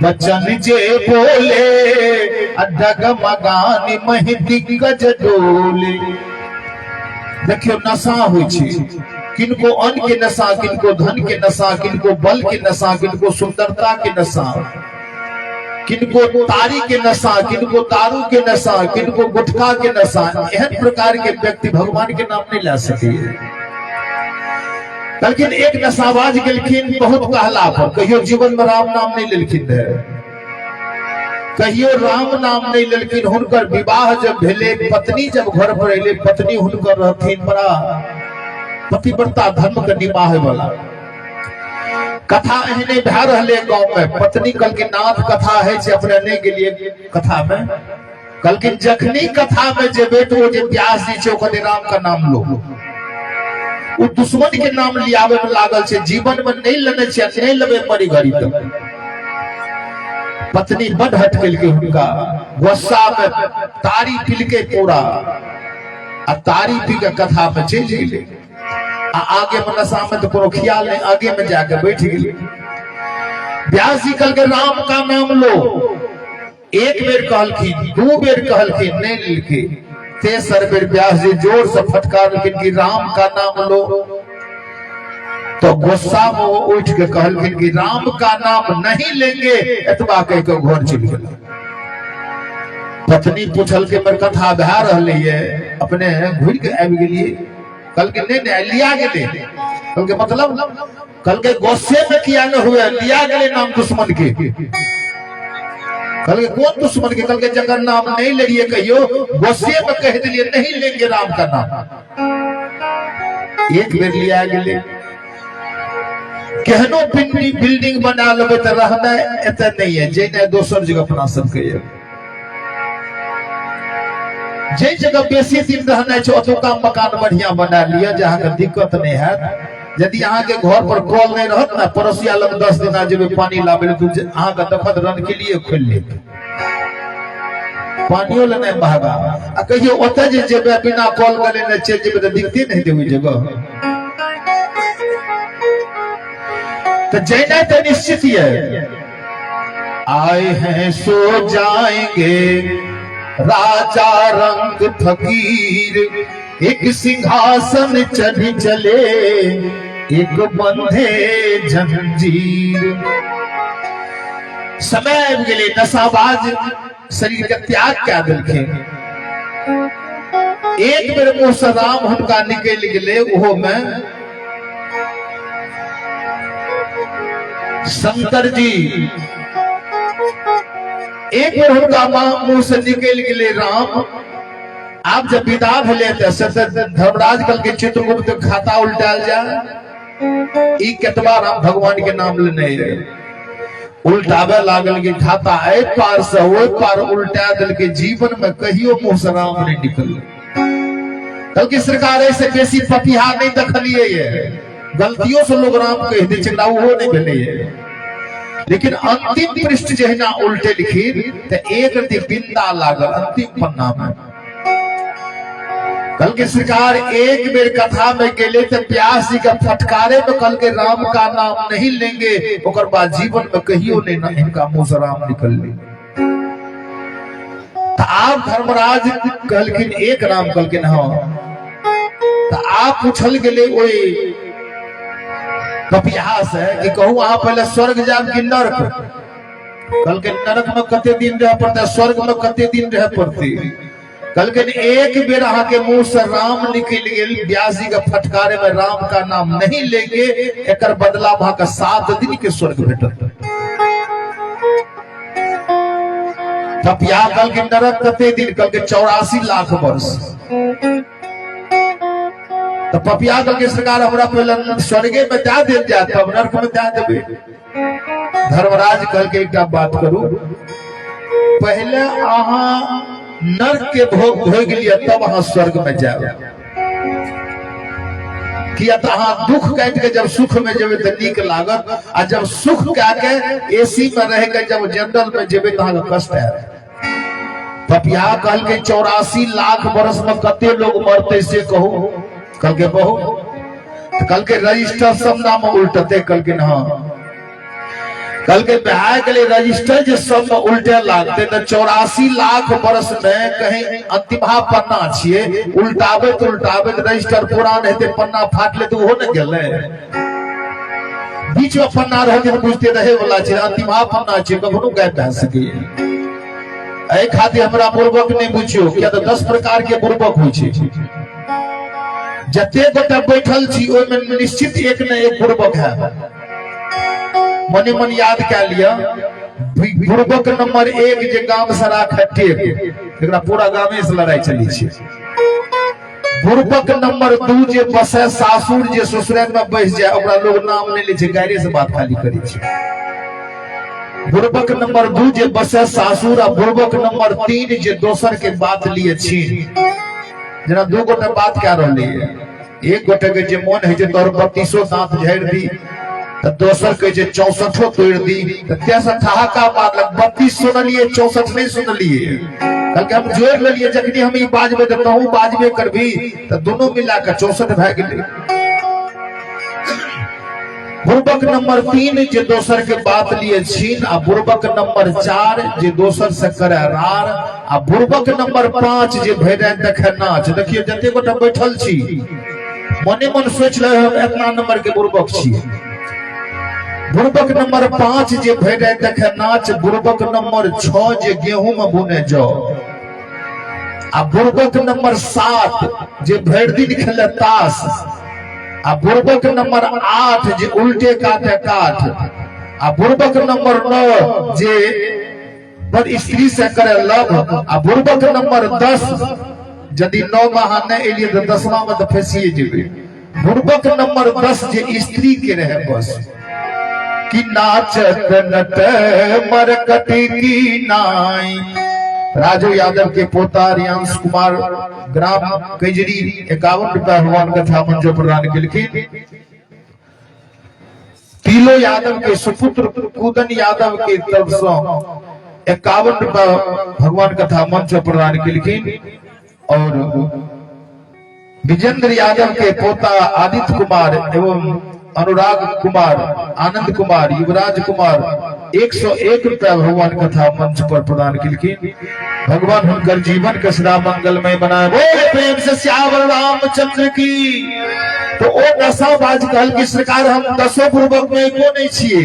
[SPEAKER 1] बचन जे बोले डगमगानी महि दिग्गज डोले। देखियो नशा होइ छै। किनको अन्न के नशा, किनको धन के नशा, किनको बल के नशा, किनको सुंदरता के नशा। किनको तारी के नशा, किनको दारू के नशा, किनको गुटखा के नशा, एहन प्रकार के व्यक्ति भगवान के नाम नहीं ला सके। लेकिन एक नशाबाज गेलखिन बहुत कहला पर, कहियो जीवन में राम नाम नहीं लेलखिन है, कहियो राम नाम नहीं लेलखिन। हुनकर विवाह जब भेले, पत्नी जब घर पर अले, पत्नी हुनकर रहथिन बड़ा पतिव्रता धर्म के निभाए वाला। कथा एहने भै रहले गांव में, पत्नी कल के नाथ कथा है जे अपने ने के लिए कथा में, कल के जखनी कथा में जेबे तो वो जे व्यास जी छे ओकरे राम का नाम लो, वो दुश्मन के नाम लियावे में लागल छे, जीवन में नहीं लेने छे, नहीं लेबे पड़ी घड़ी तक। पत्नी बड हट के हुनका गुस्सा में तारी पी के पूरा आ तारी पी के कथा में चल गेले। आगे में नशा में तो कोनो ख्याल नहीं, आगे में जाके बैठ गई। व्यास जी कल के राम का नाम लो, एक बेर कहलखिन, दो बेर कहलखिन, नहीं लिखे, तेसर बेर व्यास जी जोर से फटकारलखिन कि राम का नाम लो। तो गुस्सा में वो उठ के कहलखिन कि राम का नाम नहीं लेंगे, एतबा कह के घर चल गए। पत्नी पूछल के मेरे कथा भै रहले ये, अपने घुर के आबि गेलिए। कल के नहीं लिया गए, कल के मतलब कल के गुस्से में किया न हुए, लिया गए नाम दुश्मन के। कल के कौन दुश्मन के? कल के जगह नाम नहीं ले लिए, कहियो गुस्से में कह दिए नहीं लेंगे राम का नाम। एक बेर लिया गए, केहनो बिल्डिंग बना लेबे तो रहना एते नहीं है, जे दोसर जगह अपना सबके जे जगह बेसी दिन रहना है, ओतुका मकान बढ़िया बना लिया जहां के दिक्कत नहीं है। यदि अहाँ के घर पर कॉल नहीं रहत ना, पड़ोसिया लग 10 दिन जेबे पानी लाबे तो अहाँ का दफत रन के लिए खोल ले, पानियो लेने महंगा। आ कहियो ओते जे जेबे बिना कॉल करे ने चल जेबे तो दिखते नहीं देवे जगह। तो जैना तो निश्चित है, आए हैं सो जाएंगे राजा रंग फकीर, एक सिंहासन चढ़ चले, एक बंधे जंजीर। समय के लिए नशाबाज शरीर का त्याग क्या दिलखे। एक बेर मुंह से राम हुनका निकल गए, ओहो में शंकर जी एक बार हुनका मुंह से निकल गए राम। आप जब विदा भले धर्मराज कल के चित्रगुप्त खाता उल्टाल जा, केतबा राम भगवान के नाम लेने उल्टावे लागल के खाता ए पार से ओ पार उल्टा दिल के, जीवन में कहियो मुंह से राम नहीं निकल। कल की सरकार ऐसे बेसी पपिहा नहीं देखलिए ये, गलतियों से लोग राम कह दी चला वो नहीं मिले। लेकिन अंतिम पृष्ठ जहना उल्टे लिखी तो एक बिंदा लागल अंतिम पन्ना में। कल के सरकार एक बेर कथा में गेले तो व्यास जी का फटकारे में कल के राम का नाम नहीं लेंगे, ओकर बाद जीवन में कहियो नहीं ना इनका मुंह से राम निकल ले। तो आप धर्मराज कहलखिन एक राम कहलखिन हाँ। तो आप पूछल गेले ओए कपियास है कि कहूँ आप पहले स्वर्ग जाब कि नर्क? कल के नरक में कते दिन रह पड़ते, स्वर्ग में कते दिन रह पड़ते। कल के एक बेर अहाँ के मुंह से राम निकल गए, व्यास जी का फटकारे में राम का नाम नहीं लेंगे, एक बदला वहां का 7 दिन के स्वर्ग भेटत। कपिया कल के नरक कते दिन? कल के 84 लाख वर्ष। तो पपिया कल के सरकार हमरा पहले स्वर्गे में दे दे जात, तब नरक में दे देबे। धर्मराज कल के एक बात करू, पहले अहाँ नरक के भोग भोग लिया तब अहाँ स्वर्ग में जाओ। किया तो अहाँ दुख काट के जब सुख में जेबे तो नीक लागत, आ जब सुख के एसी में रह के जब जनरल में जेबे तो अहाँ कष्ट है। पपिया कल के 84 लाख वर्ष में कते लोग मरते से कहू? कल के बहु तो कल के रजिस्टर सब नाम उल्टते, कल के ना कल के बिहार के लिए रजिस्टर जो सब उल्टे लागते न। 84 लाख वर्ष में कहीं अंतिमा पन्ना छिए, उल्टावे तो रजिस्टर पुरान हेते, पन्ना फाट ले तो हो न गेले। बीच में पन्ना रहते तो बुझते रहे वाला छै, अंतिमा पन्ना छै, कखनो गायब भए सकैए। एहि खातिर हमरा बुर्बक नहीं बुझियो, किया तो 10 प्रकार के बुर्बक होइ छै। जते गोटे बैठल छी ओहिमे निश्चित एक न एक बुर्बक है। मने मन याद कए लिया, बुर्बक नंबर 1 जे गाम सरा खट्टे, एकरा पूरा गामे से लड़ाई चली छै। बुर्बक नंबर 2 जे बसे सासुर, जे ससुराल में बस जाए ओकरा लोग नाम नहीं ले छै, गायरे से बात खाली करी छै। बुर्बक नंबर 2 जे बसे सासुर, आ बुर्बक नंबर 3 जे दोसर के बात लिए छी। जना दू गोटे बात कह रही है, एक गोटे के जे मन है जे तोर 32 दांत झाड़ दी, तो दोसर के जे 64 तोड़ दी, तो कैसा ठहाका मारलक, 32 सुनलिए 64 नहीं सुनलिए। कल हम जोड़ लिये, जखनी हम ई बाजबे तो कहूं बाजबे करबी, तो दोनों मिला के 64 भए गेलै। बुर्बक नंबर 3 जे दोसर के बात लिए छीन, आ बुर्बक नंबर 4 जे दोसर से करे रार, आ बुर्बक नंबर 5 जे भेड़े देखे नाच। देखिए जते गोटे बैठल छी, मने मन सोच ले हम इतना नंबर के बुर्बक छी। बुर्बक नंबर 5 जे भेड़े देखे नाच, बुर्बक नंबर 6 जे गेहूं में बुने जाओ, आ बुर्बक नंबर 7 जे भर दिन खेले ताश, आ बुर्बक नंबर 8 जे उल्टे काटे काठ, आ बुर्बक नंबर 9 जे बड़ स्त्री से करे लव, आ बुर्बक नंबर 10 यदि 9 माह नहीं एलिए तो 10वां में तो फंसिए जेबे। बुर्बक नंबर 10 जे स्त्री के रहे बस, कि नाचत नट मरकटी की नाई। राजू यादव के पोता रियांश कुमार ग्राम कैजरी 51 रुपया भगवान कथा मंच प्रदान केलखिन। तीलो यादव के सुपुत्र कूदन यादव के तरफ से 51 रुपया भगवान कथा मंच प्रदान केलखिन। और विजेंद्र यादव के पोता आदित्य कुमार एवं अनुराग कुमार, आनंद कुमार, युवराज कुमार 101 रुपया भगवान कथा मंच पर प्रदान केलखिन। भगवान हुनकर जीवन के सदा मंगलमय बनाए। बोले प्रेम से श्यावर रामचंद्र की। तो ओ दशाबाज कहल की सरकार हम 10 बुर्बक में एको नहीं छिए,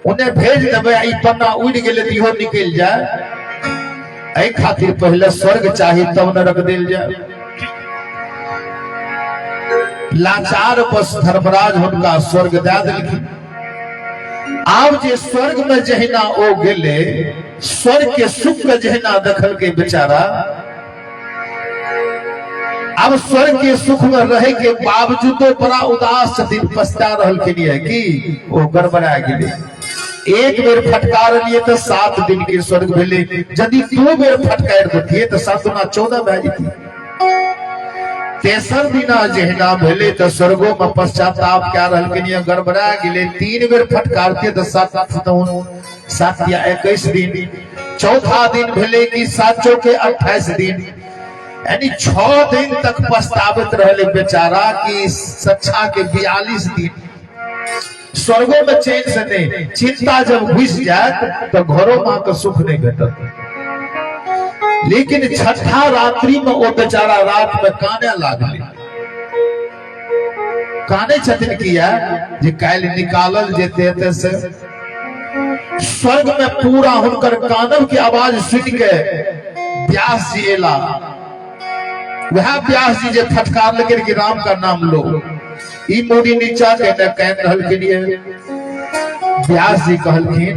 [SPEAKER 1] उन्हें भेज देवे, ई पन्ना उड़ गेले तो इहो निकल जाए। एहि खातिर पहले स्वर्ग चाहिए तब नरक देल जाए। लाचार बस धर्मराज हुनका स्वर्ग दे देलखिन। आब जे स्वर्ग में जहिना ओ गेले, स्वर्ग के सुख के जहिना देखल के बेचारा, अब स्वर्ग के सुख में रहे के बावजूदो बड़ा उदास छथिन, पछता रहल के लिए कि ओ गड़बड़ा गेले। एक बेर फटकार लिए तो 7 दिन के स्वर्ग भेले, यदि 2 बेर फटकार देतिए तो 7 गुना 14 भए जेती। तेसर दिना जहिना भेले तो स्वर्गो में पश्चाताप क्या रहल के लिए गड़बड़ा गेले। 3 बेर फटकारते तो 7 या 21 दिन। चौथा दिन भेले कि 7 के 28 दिन, यानी 6 दिन तक पछतावत रहले बेचारा कि सच्चा के 42 दिन। स्वर्गो में चैन से नहीं, चिंता जब घुस जाए तो घरों मां का सुख नहीं भेटत। लेकिन छठा रात्रि में वो बेचारा रात में काने लागले। काने छथिन किया जे काल निकालल जेते से स्वर्ग में पूरा हुनकर कानव की आवाज सुन के व्यास जी एला। वह व्यास जी जे फटकार लगे कि राम का नाम लो, ई मोड़ी नीचा के न कह रहल के लिए व्यास जी कहलखिन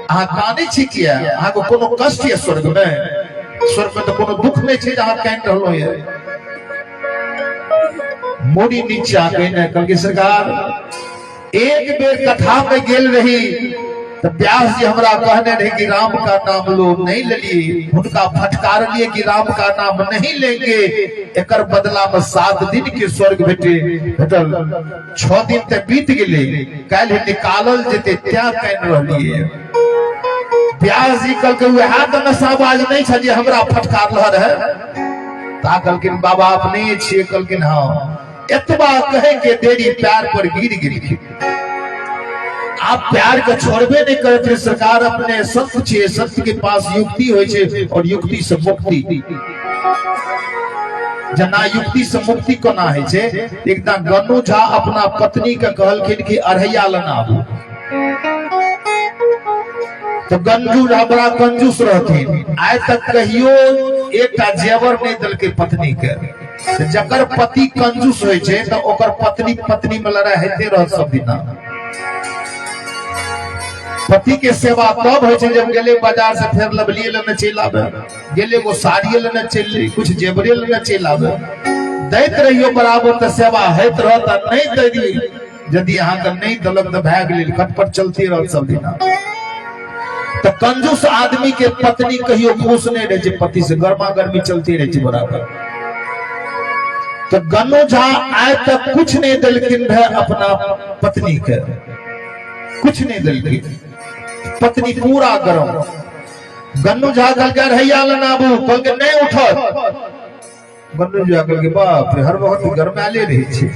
[SPEAKER 1] अहाँ काने छी किया, अहाँ को कोनो कष्ट है स्वर्ग में? स्वर्ग में तो कोनो दुख नहीं छे जहां कह रहलो है। मोड़ी नीचा के न कहल सरकार एक बेर कथा में गेल रही तो व्यास जी हमरा कहने रहे कि राम का नाम लो, नहीं ले लिए। उनका फटकार लिए कि राम का नाम नहीं लेंगे, एकर बदला में 7 दिन के स्वर्ग भेटल। 6 दिन तक बीत गेले, काल निकालल जेते त्या कह रहलिए। व्यास जी कहलके वह तो नशाबाज नहीं छे जे हमरा फटकार लह रहे। ता कहलकिन बाबा अपने छिए। कहलकिन हाँ। एतबा कहे के देरी पैर पर गिर गिर आप प्यार को छोड़बे नहीं करते। सरकार अपने सत्य छे, सत्य के पास युक्ति होय छे और युक्ति से मुक्ति। जना युक्ति से मुक्ति कोना है छे। एकटा गन्नू झा अपना पत्नी के कहलखिन कि अढ़ैया लनाबू, तो गन्नू झा बड़ा कंजूस रहथिन, आइ तक कहियो एकटा जेवर नहीं दलके पत्नी के। जकर पति कंजूस होय छे तो ओकर पत्नी पत्नी में लड़ाई होते रह सब दिना। पति के सेवा तब हो जब गेले बाजार से फिर लबलिए लेने चल आवे, गेले वो साड़िए लेने चल, कुछ जेवरे लेने चल आवे, दैत रहियो बराबर तो सेवा होत रहता। नहीं दी यदि यहाँ का नहीं दलक तो भाग ले खटपट चलती रह सब दिना। तो कंजूस आदमी के पत्नी कहियो खुश नहीं रहे, पति से गर्मा गर्मी चलती रहे बराबर। तो गन्नू झा आए तक कुछ नहीं दिलकिन है अपना पत्नी के, कुछ नहीं दिलकिन, पत्नी पूरा गरम। गन्नू झा कल के अढ़ैया लनाबू, कल के नहीं उठत। गन्नू झा कल के बाप रे हर वक्त गरमाले रही छे,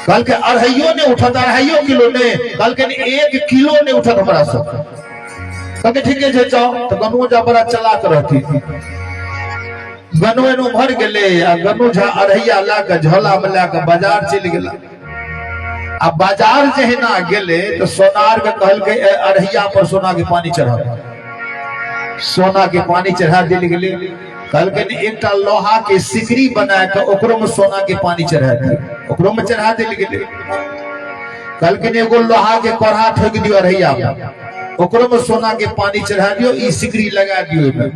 [SPEAKER 1] कल के अढ़ैयो ने उठत, 2.5 किलो ने, कल के 1 किलो ने उठत हमरा सब। कल के ठीक है जाओ। तो गन्नू झा बड़ा चलाक रहती, गन्नू एनो भर गेले आ गन्नू झा अढ़ैया ला के झोला में ला के बाजार चल गेला। अब बाजार जहिना गेले तो सोनार के कहल के अढ़ैया पर सोना के पानी चढ़ा, सोना के पानी चढ़ा दिल गेले। कहल के एकटा लोहा के सिकरी बना के ओकरो में सोना के पानी चढ़ा दियो, ओकरो में चढ़ा दिल गेले। कहल के एगो लोहा के कोढ़ा ठोक दियो अढ़ैया में, ओकरो में सोना के पानी चढ़ा दियो, ई सिकरी लगा दियो में।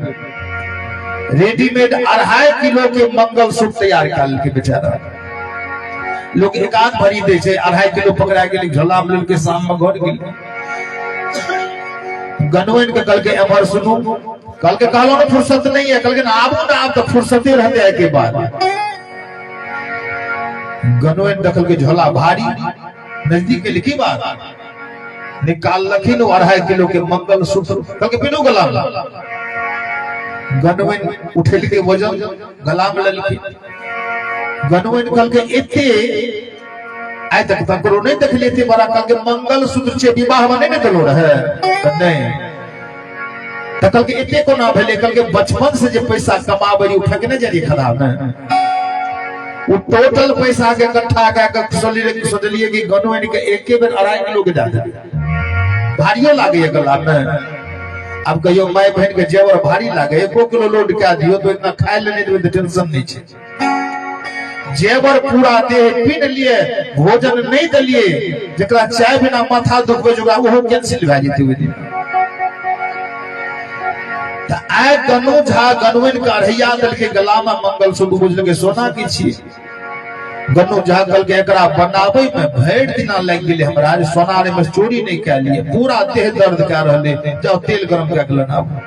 [SPEAKER 1] रेडीमेड 2.5 किलो के मंगल सूत्र तैयार कर के बेचारा लोग एकाध भरी दे छे। 2.5 किलो पकड़ा गेल, झोला में के शाम में घर गेल। गनवन के कल के अमर सुनो, कल के कहलो ना फुर्सत नहीं है, कल के आबू ना, आप तो फुर्सते रहते है के बाद। गनवन दखल के झोला भारी, नजदीक के लिखी बात निकाल लखिन 2.5 किलो के मंगल सूत्र, कल के बिनु गला गनवन उठेल के वजन गला में ललखिन। गनवन कल के एते आइ तक तकरो नहीं देख लेते बड़ा, कल के मंगल सूत्र से विवाह बने नहीं दलो रहे नहीं। तो कल के एते को ना भेले, कल के बचपन से जो पैसा कमाबरी उ फेंकने जरी खराब है। वो टोटल पैसा के इकट्ठा के सोचलिए कि गनवन के एके बेर 2.5 किलो के जाते भारियो लागे गला में। अब कहियो माय बहन के जेवर भारी लागे, 1 किलो लोड क्या दियो तो इतना खाए लेने देवे तो टेंशन नहीं छे। जेवर पूरा देह पीन लिए, भोजन नहीं दलिए, जकरा चाय बिना माथा दुखबे जोगा ओहो कैंसिल भ जेते ओइ दिन। त आइ गन्नू झा गनवन के अढ़ैया दल के गला में मंगल सूत्र बुझल के सोना की छी। गन्नू झा कल के एकरा बनावे में भर दिना लग गेले हमरा, सोना रे में चोरी नहीं क लिए, पूरा देह दर्द क रहले, जाओ तेल गरम क के लनाबू।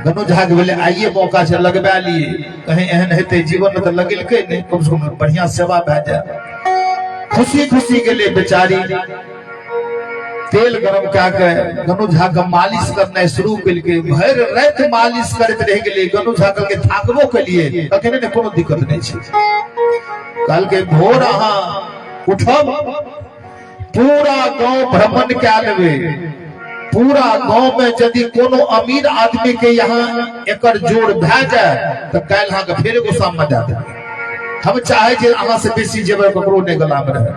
[SPEAKER 1] गन्नू झा के बोले आइए मौका से लगवा लिए, कहीं एहन हेते जीवन में तो लगल के नहीं, कम से कम बढ़िया सेवा भ जाए। खुशी खुशी के लिए बेचारी तेल गरम क्या के गन्नू झा के मालिश करना शुरू कल के, भर रात मालिश करते रह गेले। गन्नू झा कल के थाकबो के लिए कहने ने कोनो दिक्कत नहीं छे। कल के भोर अहाँ उठब, पूरा गांव भ्रमण क्या लेबे, पूरा गांव में यदि कोनो अमीर आदमी के यहाँ एकर जोड़ भ जाए तो कल हाँ के फिर एगो सामने दे देबे। हम चाहे जे अहाँ से बेसी जेवर ककरो ने गला में रहे।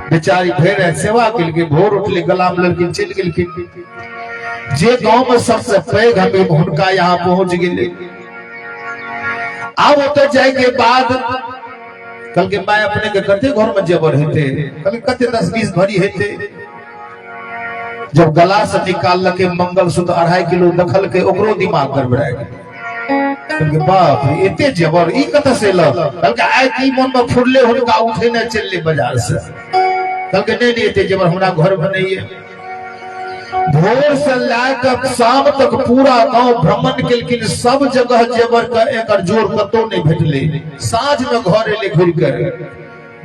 [SPEAKER 1] बेचारी भेड़ सेवा के लिए भोर उठले, गला में लड़की चल गेलखिन। जे गांव में सबसे पैघ हमें हुनका यहाँ पहुंच गेले। अब तो जाए के बाद कल के माय अपने के कते घर में जेवर हेते, कल कते 10-20 भरी हेते। जब गला से निकाल के मंगल सूत्र 2.5 किलो दखल के ओकरो दिमाग गड़बड़ा गए। बाप रे एते जेवर ई कत से ल, कल के आइ की मन में फुरले हुनका उठे न चलले बाजार से। कल के नहीं एते जेवर हमरा घर में नहीं है। भोर से लेकर शाम तक पूरा गांव भ्रमण केलखिन, सब जगह जेवर का एकर जोर कतो नहीं भेटले। साँझ में घर एले घुर कर।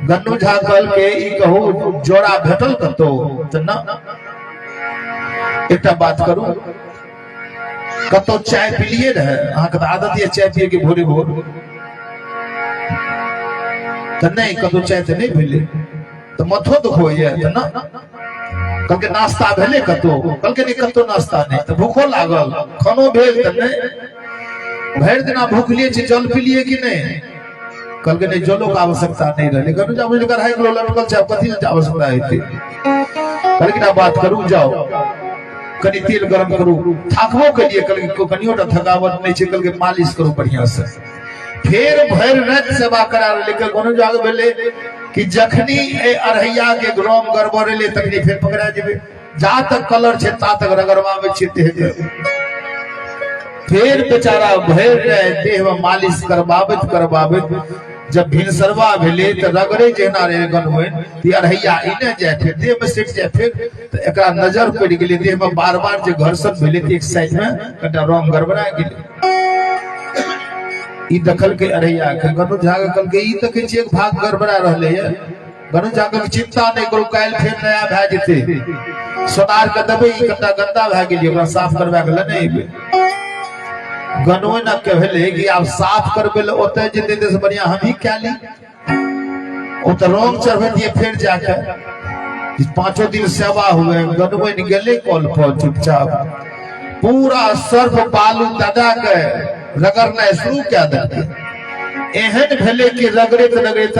[SPEAKER 1] गन्नू झा कल के ई कहू जोड़ा भेटल कतो त ना। एकटा बात करू, कतो चाय पिलिए रहे, अहाँ के आदत है चाय पिए के भोरे भोर त नहीं, कतो चाय त नहीं भेले तो मथो दुख होइए त ना। कल के नाश्ता भेले कतो, कल के नहीं कतो नाश्ता नहीं, तो भूखो लागल, खानो भेल त नहीं। भर दिना भूखलिए जल पी लिए कि नहीं? कल के नहीं जलो का आवश्यकता नहीं रहे करू जाओ मुझे कर 2 किलो लटकल चाहे कथी आवश्यकता है कल की ना बात करू जाओ कनी तेल गरम करू थाकबो के लिए कल को कनियोटा थकावट नहीं छे कल के मालिश करू बढ़िया से फिर भर रात सेवा करा लेकर कोनो जाग भेले कि जखनी ए अरहैया के ग्राम गड़बड़ेले तखनी फिर पकड़ा जेबे जा तक कलर छे ता तक रगड़वा में छिते फिर बेचारा भर देह में मालिश करवाबत जब भिनसरवा भेले त रगड़े जेना रे गन होय ती अरहैया इने जाय फिर देह में सेट जाय फिर त एकरा नजर पड़ गेले देह में बार-बार जे घर्षण भेले त एक साइड में कटा रंग गड़बड़ा गेले ई दखल के अरहैया के गनु झाग कल के ई तके जे एक भाग गड़बड़ा रहले है गनु झाग के चिंता नहीं करू काल फिर नया भ जेते सोनार के दबे ई कटा गंदा भ गेली ओकरा साफ करबा के ल नहीं गनों न कहले कि आप साफ करबे ल ओते जे दे से बढ़िया हम ही क्या ली ओ त रोंग चढ़बे दिए फिर जाके 5 दिन सेवा हुए गनों न गेले कॉल पर चुपचाप पूरा सर्फ बालू दादा के रगड़ना शुरू क्या देते एहन भेले कि रगड़े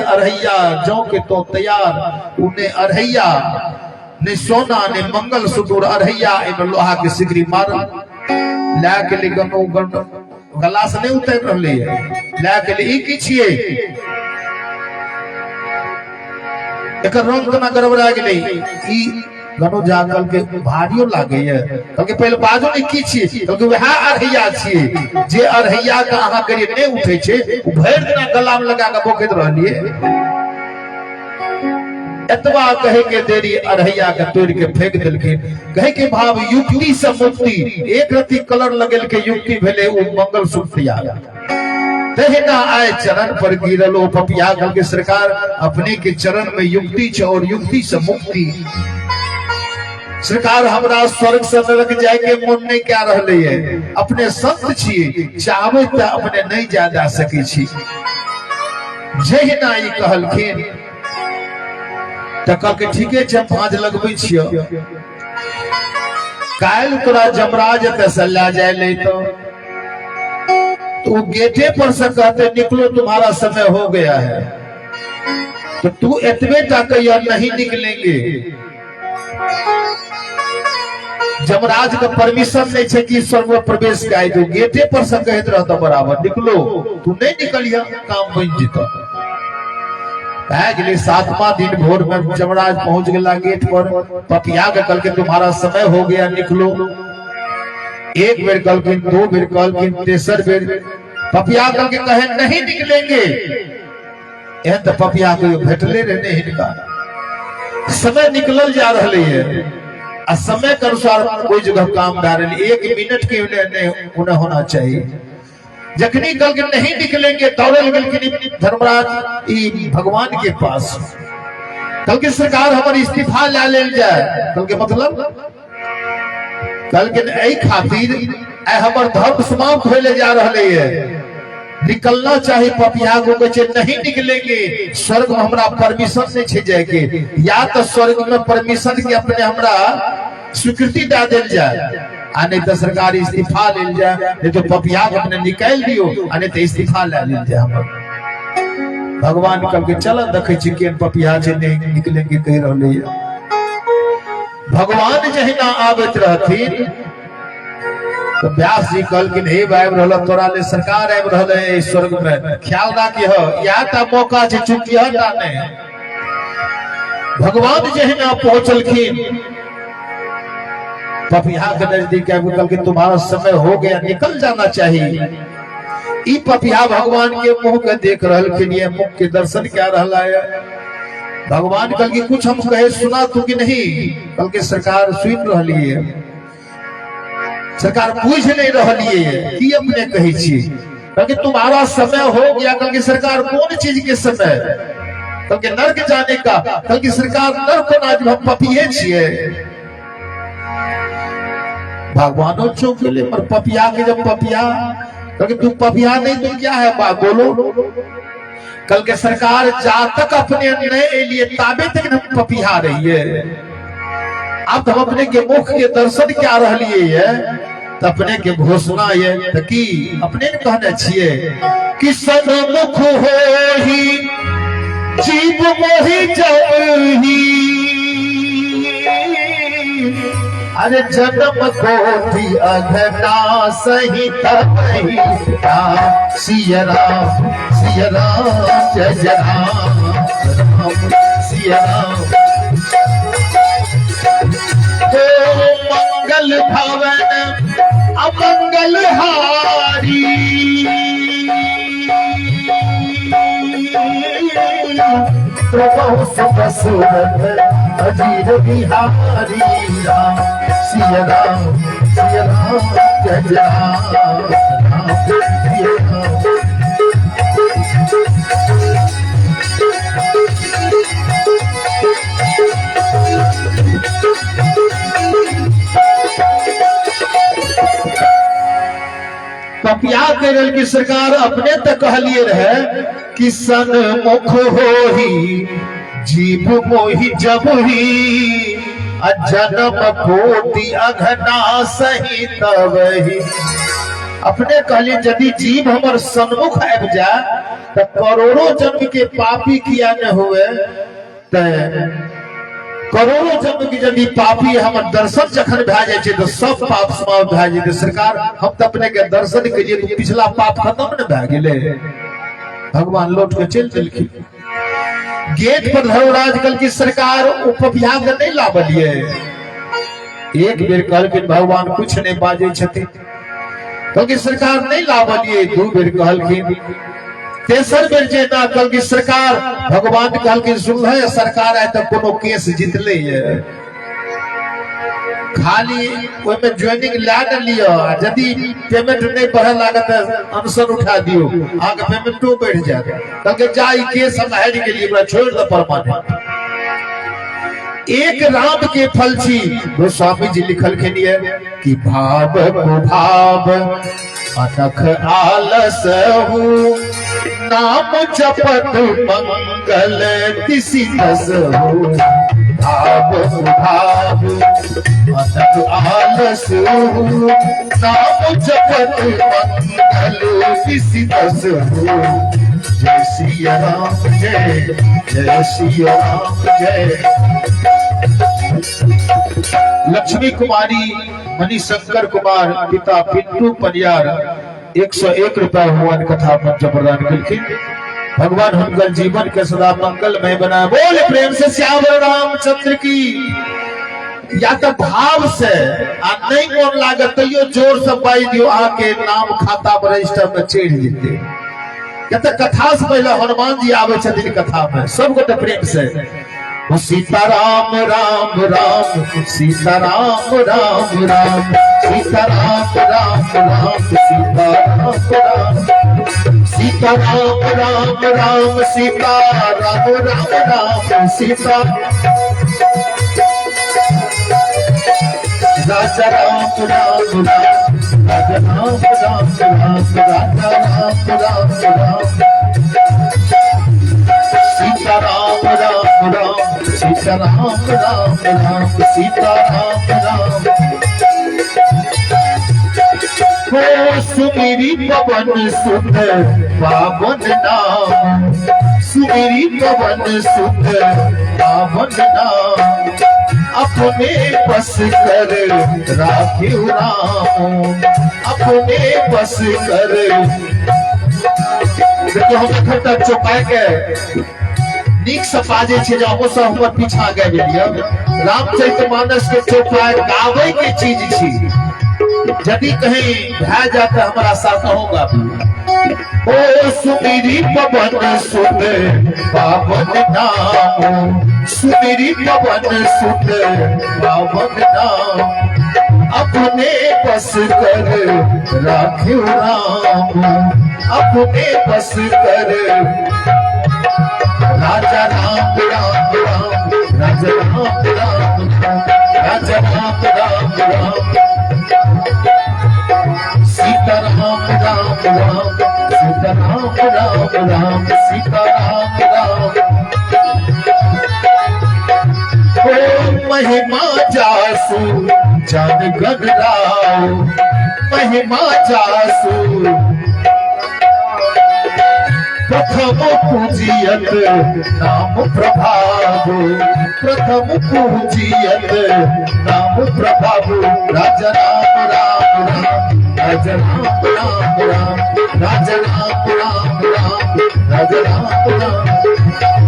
[SPEAKER 1] अरहैया जौ के तो तैयार उन्हें अरहैया ने सोना ने मंगल सूत्र अरहैया इन लोहा के सिगरी मार लाके ले गनो गला से नहीं उतर रहले है लाके ले ई की छिए एकर रंग तना गड़बड़ा गेले ई गनो जागल के भारियो लागे है कल के पहले बाजो नहीं की छिए कल के वहा अरहैया छिए जे अरहैया का आहा करिए नहीं उठे छे भर दिना गला में लगा के बोकैत रहलिए एतबा कहे के देरी अरहैया के तोड़ के फेंक दिलखिन कहे के भाव युक्ति से मुक्ति एक रति कलर लगल के युक्ति भेले वो मंगल सूत्र याद तहिना आए चरण पर गिरल ओ पपिया कल के सरकार अपने के चरण में युक्ति छ और युक्ति से मुक्ति सरकार हमरा स्वर्ग से नरक जाए के मन नहीं क्या रहले है अपने संत छिए चाहबे त अपने नहीं जा सके छी जहिना ई कहलखिन तक के ठीके छे 5 लगबै छियो काल तोरा जमराज तसल्ला जाय ले तो गेटे पर से कहते निकलो तुम्हारा समय हो गया है तो तू इतने तक या नहीं निकलेंगे जमराज का परमिशन नहीं छे कि स्वर्ग में प्रवेश काई तो गेटे पर से कहत रहता बराबर निकलो तू नहीं निकलिया काम बन जीता 7वां दिन भोर में जमराज पहुंच गया गेट पर पपिया के कल के तुम्हारा समय हो गया निकलो एक बेर कल के 2 बेर कल के 3 बेर पपिया कल के कहे नहीं निकलेंगे एहन तो पपिया को भेटले रहने हिनका समय निकलल जा रहे है आ समय के अनुसार कोई जगह काम डाल 1 मिनट के उन्हें होना चाहिए जखनी कल के नहीं निकलेंगे दौड़ल गेल धर्मराज ई भगवान के पास कल के सरकार हमारी इस्तीफा ला लेल जाए कल के मतलब कल के ऐ खातिर हमर धर्म समाप्त होले जा रहे है निकलना चाहिए पपिया को कहे नहीं निकलेंगे स्वर्ग में हमरा परमिशन नहीं छे जाए के या तो स्वर्ग में परमिशन के अपने हमरा स्वीकृति दे देल जाए आने तो सरकार इस्तीफा ले जाए नहीं तो पपिया अपने निकाल दियो आने तो इस्तीफा ले जाए हम भगवान कल के चल देखे छी केन पपिया छे नहीं निकलेंगे कह रहले भगवान जहिना आबत रहथिन तो व्यास जी कल के हे आबि रहल तोरा ले सरकार आबि रहल है स्वर्ग में ख्याल राखी हो या ता मौका छे चुकी हटा नहीं भगवान जहिना पहुंचलखिन पपिया के नजदीक कल के तुम्हारा समय हो गया निकल जाना चाहिए ई पपिया भगवान के मुंह के देख रहलखिन ये मुख के दर्शन क्या रहला है भगवान कल की कुछ हम कहे सुना तू कि नहीं कल के सरकार सुन रहली है सरकार पूछ नहीं रहली है कि अपने कही छी कल के तुम्हारा समय हो गया कल की सरकार कौन चीज के समय कल के नरक जाने का कल की सरकार नरक आज हम पपिए छिए भगवानों चौक ले पर पपिया के जब पपिया क्योंकि तू पपिया नहीं तो क्या है बोलो कल के सरकार जा तक अपने निर्णय लिए ताबे तक हम पपिया रही है अब हम अपने के मुख के दर्शन क्या रही है तो अपने के घोषणा ये तो कि अपने ने कहने छिए कि सन्मुख हो ही जीव मोहि जही, अरे जन्म कोटि अघना सहित सिया राम जय जय राम सिया राम। मंगल भवन अमंगल हारी, तो सुरत अजीर बिहारी राम सिया राम जय जय राम सिया राम। पपिया केरल की सरकार अपने तक कहलिए रहे कि सन्मुख हो ही जीव मोहि जब ही, जन्म कोटि अघना सहित वही। अपने कहलिए यदि जीव हमर सन्मुख आबि जाए तो करोड़ों जन्म के पापी किया न हुए, करोड़ों जन्म की यदि पापी हमर दर्शन जखन भए जाए छे तो सब पाप समाप्त भए जाए। सरकार हम तो अपने के दर्शन के लिए तो पिछला पाप खत्म न भए गेले, भगवान लौट के चल देलखिन। गेट पर धर्मराज कल की सरकार उपभ्याग नहीं लाबलिए, एक बेर कहलखिन भगवान कुछ नहीं बाजे छथिन, क्योंकि सरकार नहीं लाबलिए। दू बेर कहलखिन, तेसर बेर जे ना कल की सरकार भगवान कहलखिन सुन है सरकार आए तो कोनो केस जीतले है, खाली ओमे ज्वाइनिंग ला न लियो, यदि पेमेंट नहीं बढ़े लागत अनशन उठा दियो, आगे पेमेंटो बढ़ जाए। कहलके जाई केस हम हारि के लिए छोड़ दो परमानेंट। एक राम के फल छी गोस्वामी जी लिखलखिन है कि भाव को भाव अनख आलस हूँ, नाम जपत मंगल तिसी दस हूँ। भाव भाव अनख आलस हूँ, नाम जपत मंगल तिसी दस हूँ। जय सिया राम जय जय सिया राम जय। लक्ष्मी कुमारी मणिशंकर कुमार पिता पिंटू परियार 101 रुपया हुआ कथा मंच प्रदान कलखिन। भगवान हुनकर जीवन के सदा मंगलमय बना। बोल प्रेम से श्यावर रामचंद्र की। या तो भाव से आ नहीं मन लागत तैयो जोर से पाई दियो, आके नाम खाता रजिस्टर में चढ़ जेते। या तो कथा से पहले हनुमान जी आवे छथिन कथा में, सब गोटे प्रेम से सीता राम राम राम सीता राम राम राम सीता राम राम राम सीता राम राम सीता राम राम राम सीता राम राम राम सीता राजा राम राम राम राजा राम राम राम राजा राम राम राम सीता राम राम राम सीता राम राम राम सीता राम राम। हो सुमेरी पवन सुत पावन नाम, सुमेरी पवन सुत पावन नाम। अपने बस कर राखियो राम, अपने बस कर। देखिए हम इकट्ठा चौपाई के नीक से बाजे छे, जो सब हमर पीछा गए लिया। रामचरितमानस के चौपाई गावे के चीज छी, यदि कहीं भय जाता हमारा साथ होगा। ओ सुमेरी पवन सुत पावन नाम, सुमेरी पवन सुत पावन नाम। अपने बस कर राखियो राम, अपने बस कर। राजा राम राम राम राजा राम राम राजा राम राम राम सीता राम राम राम सीता राम राम राम सीता राम राम। ओ महिमा जासु जान गगराओ, महिमा जासु प्रथम पूजियत नाम प्रभाव, प्रथम पूजियत नाम प्रभाव। राजा राम राम राम, राजा राम राम राम, राजा राम राम राम, राजा राम राम।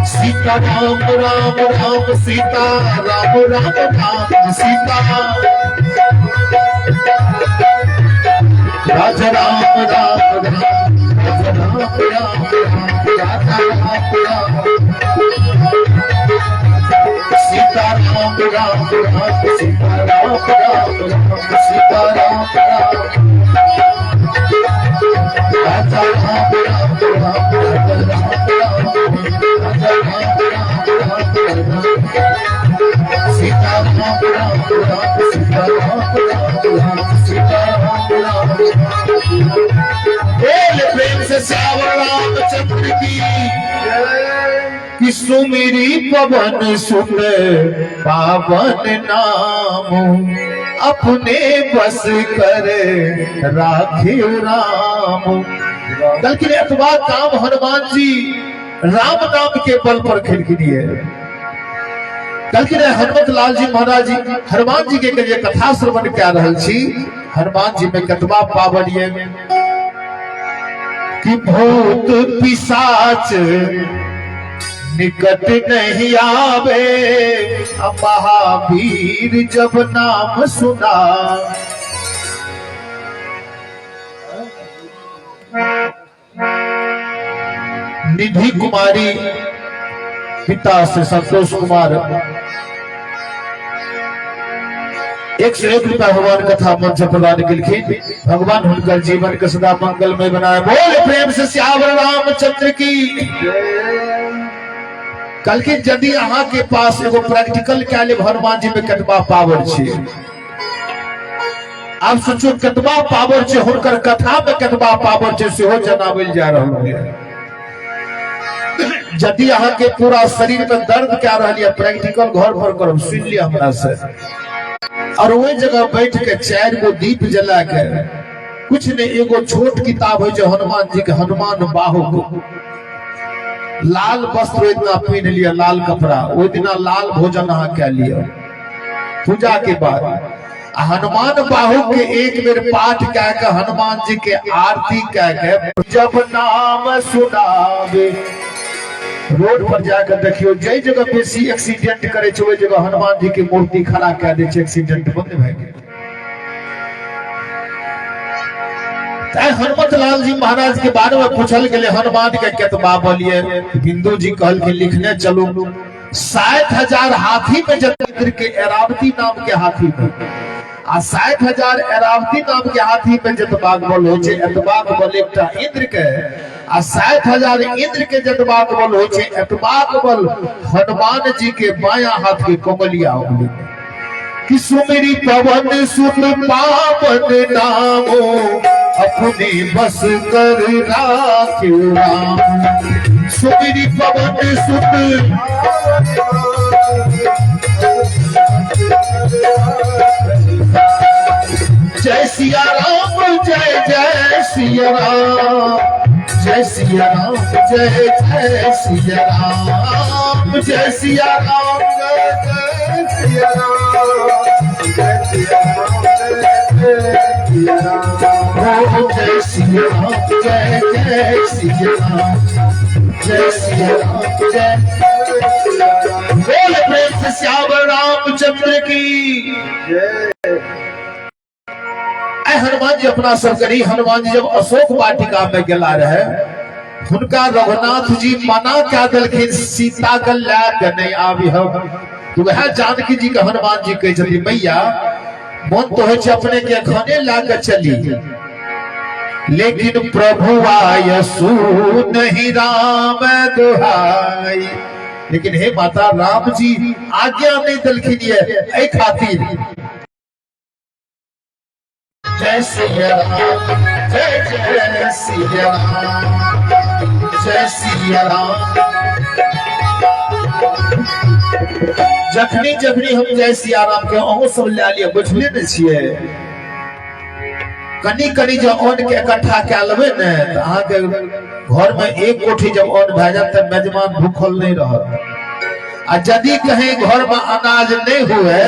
[SPEAKER 1] सीता राम राम राम, सीता राम राम राम, सीता राजा राम राम राम, राजा राम राम राम, राजा राम राम। सीता राम राम राम, सीता राम राम राम, सीता राम राम। राजा राम राम राम, राजा राम राम, राजा राम राम राम। सीता राम राम राम, सीता राम राम, सीता राम राम। बोल प्रेम से श्यावर रामचंद्र की, कि सुमिरी पवन सुत पावन नाम, अपने बस कर राखे राम। बल्कि अथवा काम हनुमान जी राम नाम के बल पर खिलखिलिए। बल्कि हनुमत लाल जी महाराज जी हनुमान जी के करिए कथा श्रवण क्या रहल छी। हनुमान जी में कतबा पावलिए कि भूत पिशाच निकट नहीं आवे, महावीर जब नाम सुना। निधि कुमारी पिता से संतोष कुमार 101 रुपया भगवान कथा मंच प्रदान किलखिन। भगवान हुनकर जीवन के सदा मंगलमय बनाए। बोल प्रेम से श्यावर रामचंद्र की। कल के यदि अहाँ के पास एगो प्रैक्टिकल क्या ले हनुमान जी में कतबा पावर छे, आप सोचो कतबा पावर छे, हुनकर कथा में कतबा पावर छे सेहो जनावल जा रहल है। यदि अहाँ के पूरा शरीर में दर्द क्या रही है, प्रैक्टिकल घर पर करो, सुन लिया हमरा से। और वही जगह बैठ के 4 गो दीप जला के कुछ ने एगो छोट किताब है जो हनुमान जी के हनुमान बाहुक, लाल वस्त्र इतना पहन लिया, लाल कपड़ा, वो दिना लाल भोजन अहाँ क्या लिया। पूजा के बाद हनुमान बाहुक के एक बेर पाठ कह के हनुमान जी के आरती कह के जब नाम सुनावे। रोड पर जाकर देखियो जय जगह बेसी एक्सीडेंट करे छे, ओई जगह हनुमान जी की मूर्ति खड़ा कह दे छे, एक्सीडेंट बंद भए गेल। हनुमत लाल जी महाराज के बारे में पूछल गेले हनुमान के केतबा बोलिए। बिंदु जी कहल के लिखने चलू 60,000 हाथी में इंद्र के ऐरावती नाम के हाथी में, आ 60,000 ऐरावती नाम के हाथी में जतबाग बल हो छे, एतबाग बल एकटा इंद्र के, आ 60,000 इंद्र के जतबाग बल हो छे, एतबाग बल हनुमान जी के बायां हाथ के कमलिया उंगली में। कि सुमिरी पवन सुत पावन नामो, अपने बस कर राखे राम। सुमिरी पवन सुत जय सिया राम, जय जय सिया राम, जय सिया राम, जय जय सिया राम, जय सिया राम, जय जय सिया राम, जय सिया राम, जय सिया राम, जय जय सिया राम, जय सिया राम, जय। बोल प्रेम से श्यावर रामचंद्र की जय। हनुमान जी अपना सब करी। हनुमान जी जब अशोक वाटिका में गेला रहे, हुनका रघुनाथ जी मना क्या दिलखिन सीता के लैके नहीं आबी हम। तो वह जानकी जी के हनुमान जी कहे चली मैया मन तो है अपने के खाने लाके चली, लेकिन प्रभु आयसु नहीं राम दुहाई। लेकिन हे माता राम जी आज्ञा नहीं दिलखिन ये खातिर। जय सिया राम, जय जय सिया राम, जय सिया राम। जखनी जखनी हम जय सिया राम के अहू सब ले लिया, बुझले न छिए। कनी कनी जब अन्न के इकट्ठा कए लेबै ने तो अहाँ के घर में एक कोठी जब अन्न भए जात तो मेजबान भूखल नहीं रहत। आ यदि कहीं घर में अनाज नहीं हुए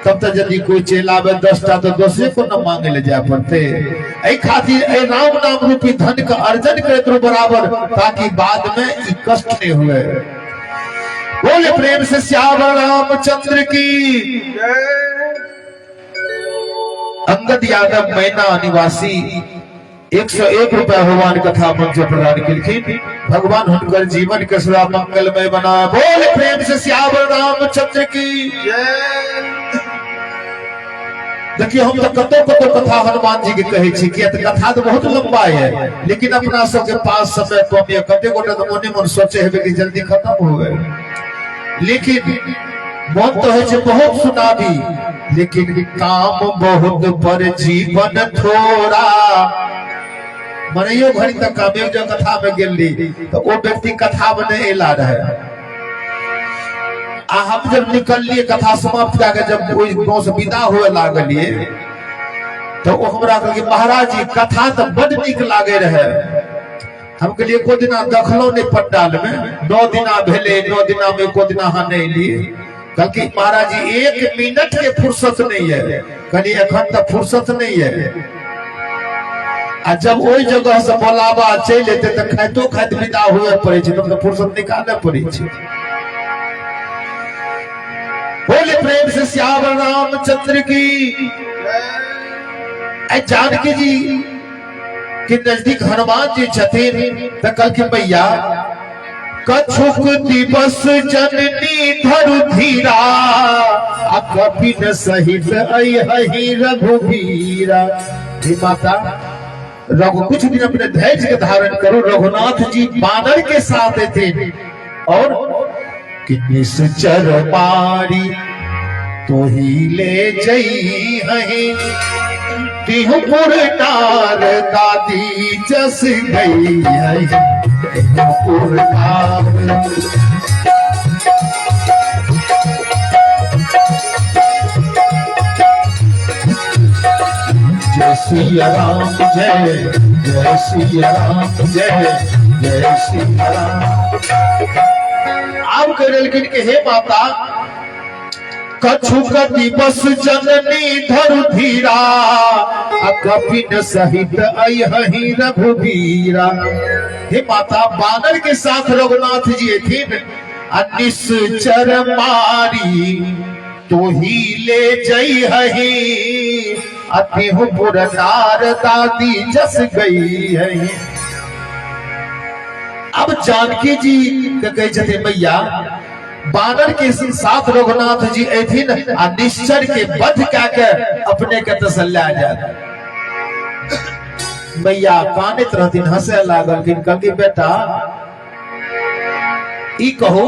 [SPEAKER 1] तब तो यदि कोई चल आवे 10टा तो 10 को न मांगे ले जाए पड़ते। एहि खातिर ए राम नाम रूपी धन का अर्जन करे बराबर ताकि बाद में ई कष्ट नहीं हुए। बोले प्रेम से श्यावर रामचंद्र की। अंगद यादव मैना निवासी 101 रुपया भगवान कथा मंच प्रदान किलखिन। भगवान हुनकर जीवन के सदा मंगलमय बनाए। बोले प्रेम से श्यावर रामचंद्र की। देखिए हम तो कतो कतो कथा हनुमान जी के कहे छी कि कथा तो बहुत लंबा है लेकिन अपना सब के पास समय कम है। कते गोटे तो मने मन सोचे है कि जल्दी खत्म हो गए लेकिन मन तो है बहुत सुनाबी लेकिन काम बहुत पर जीवन थोड़ा। मनइयो घड़ी तक कामे जो कथा में गेली तो वो व्यक्ति कथा में नहीं एला रहे। हम जब निकलिए कथा समाप्त करके जब कोई गांव से विदा हुए लागलिए तो वो हमरा कहलकै महाराज जी कथा तो बड़ निक लागे रहे। हम कहलिए एको दिना देखलो नहीं पंडाल में 9 दिना भेले 9 दिना में एको दिना हाँ नहीं लिए। कहलकै महाराज जी 1 मिनट के फुर्सत नहीं है। कहलिए एखन तो फुर्सत नहीं है। आ जब वही जगह से बोलावा चल एते तो खाइतो खाइत विदा हुए पड़े तो फुर्सत निकाले पड़े। बोले प्रेम से श्यावर रामचंद्र की। जानकी जी के नजदीक हनुमान जी छथिन तो कल के भैया कछुक दिवस जननी धरु धीरा कपिन सहित अहि रघुवीरा। माता रघु कुछ दिन अपने धैर्य के धारण करो। रघुनाथ जी बानर के साथ थे और कि निश्चर मारी तो ही ले जई हहीं तिहुपुर नार दादी जस गई है तिहुपुर नार। जय सिया राम जय जय सिया राम जय जय सिया राम। आप कह के हे माता कछुक दिवस जननी धरु धीरा कपिन सहित अहि रघुवीरा। हे माता बानर के साथ रघुनाथ जी थीन निश्चर मारी तो ही ले जई हही तिहुपुर नार दादी जस गई है। अब जानकी जी कहे छे मैया बानर के साथ रघुनाथ जी एथिन आ निश्चर के वध के अपने के तसल्ला जात। मैया कानित रहथिन हंसे लागल कि कहलकै बेटा ई कहो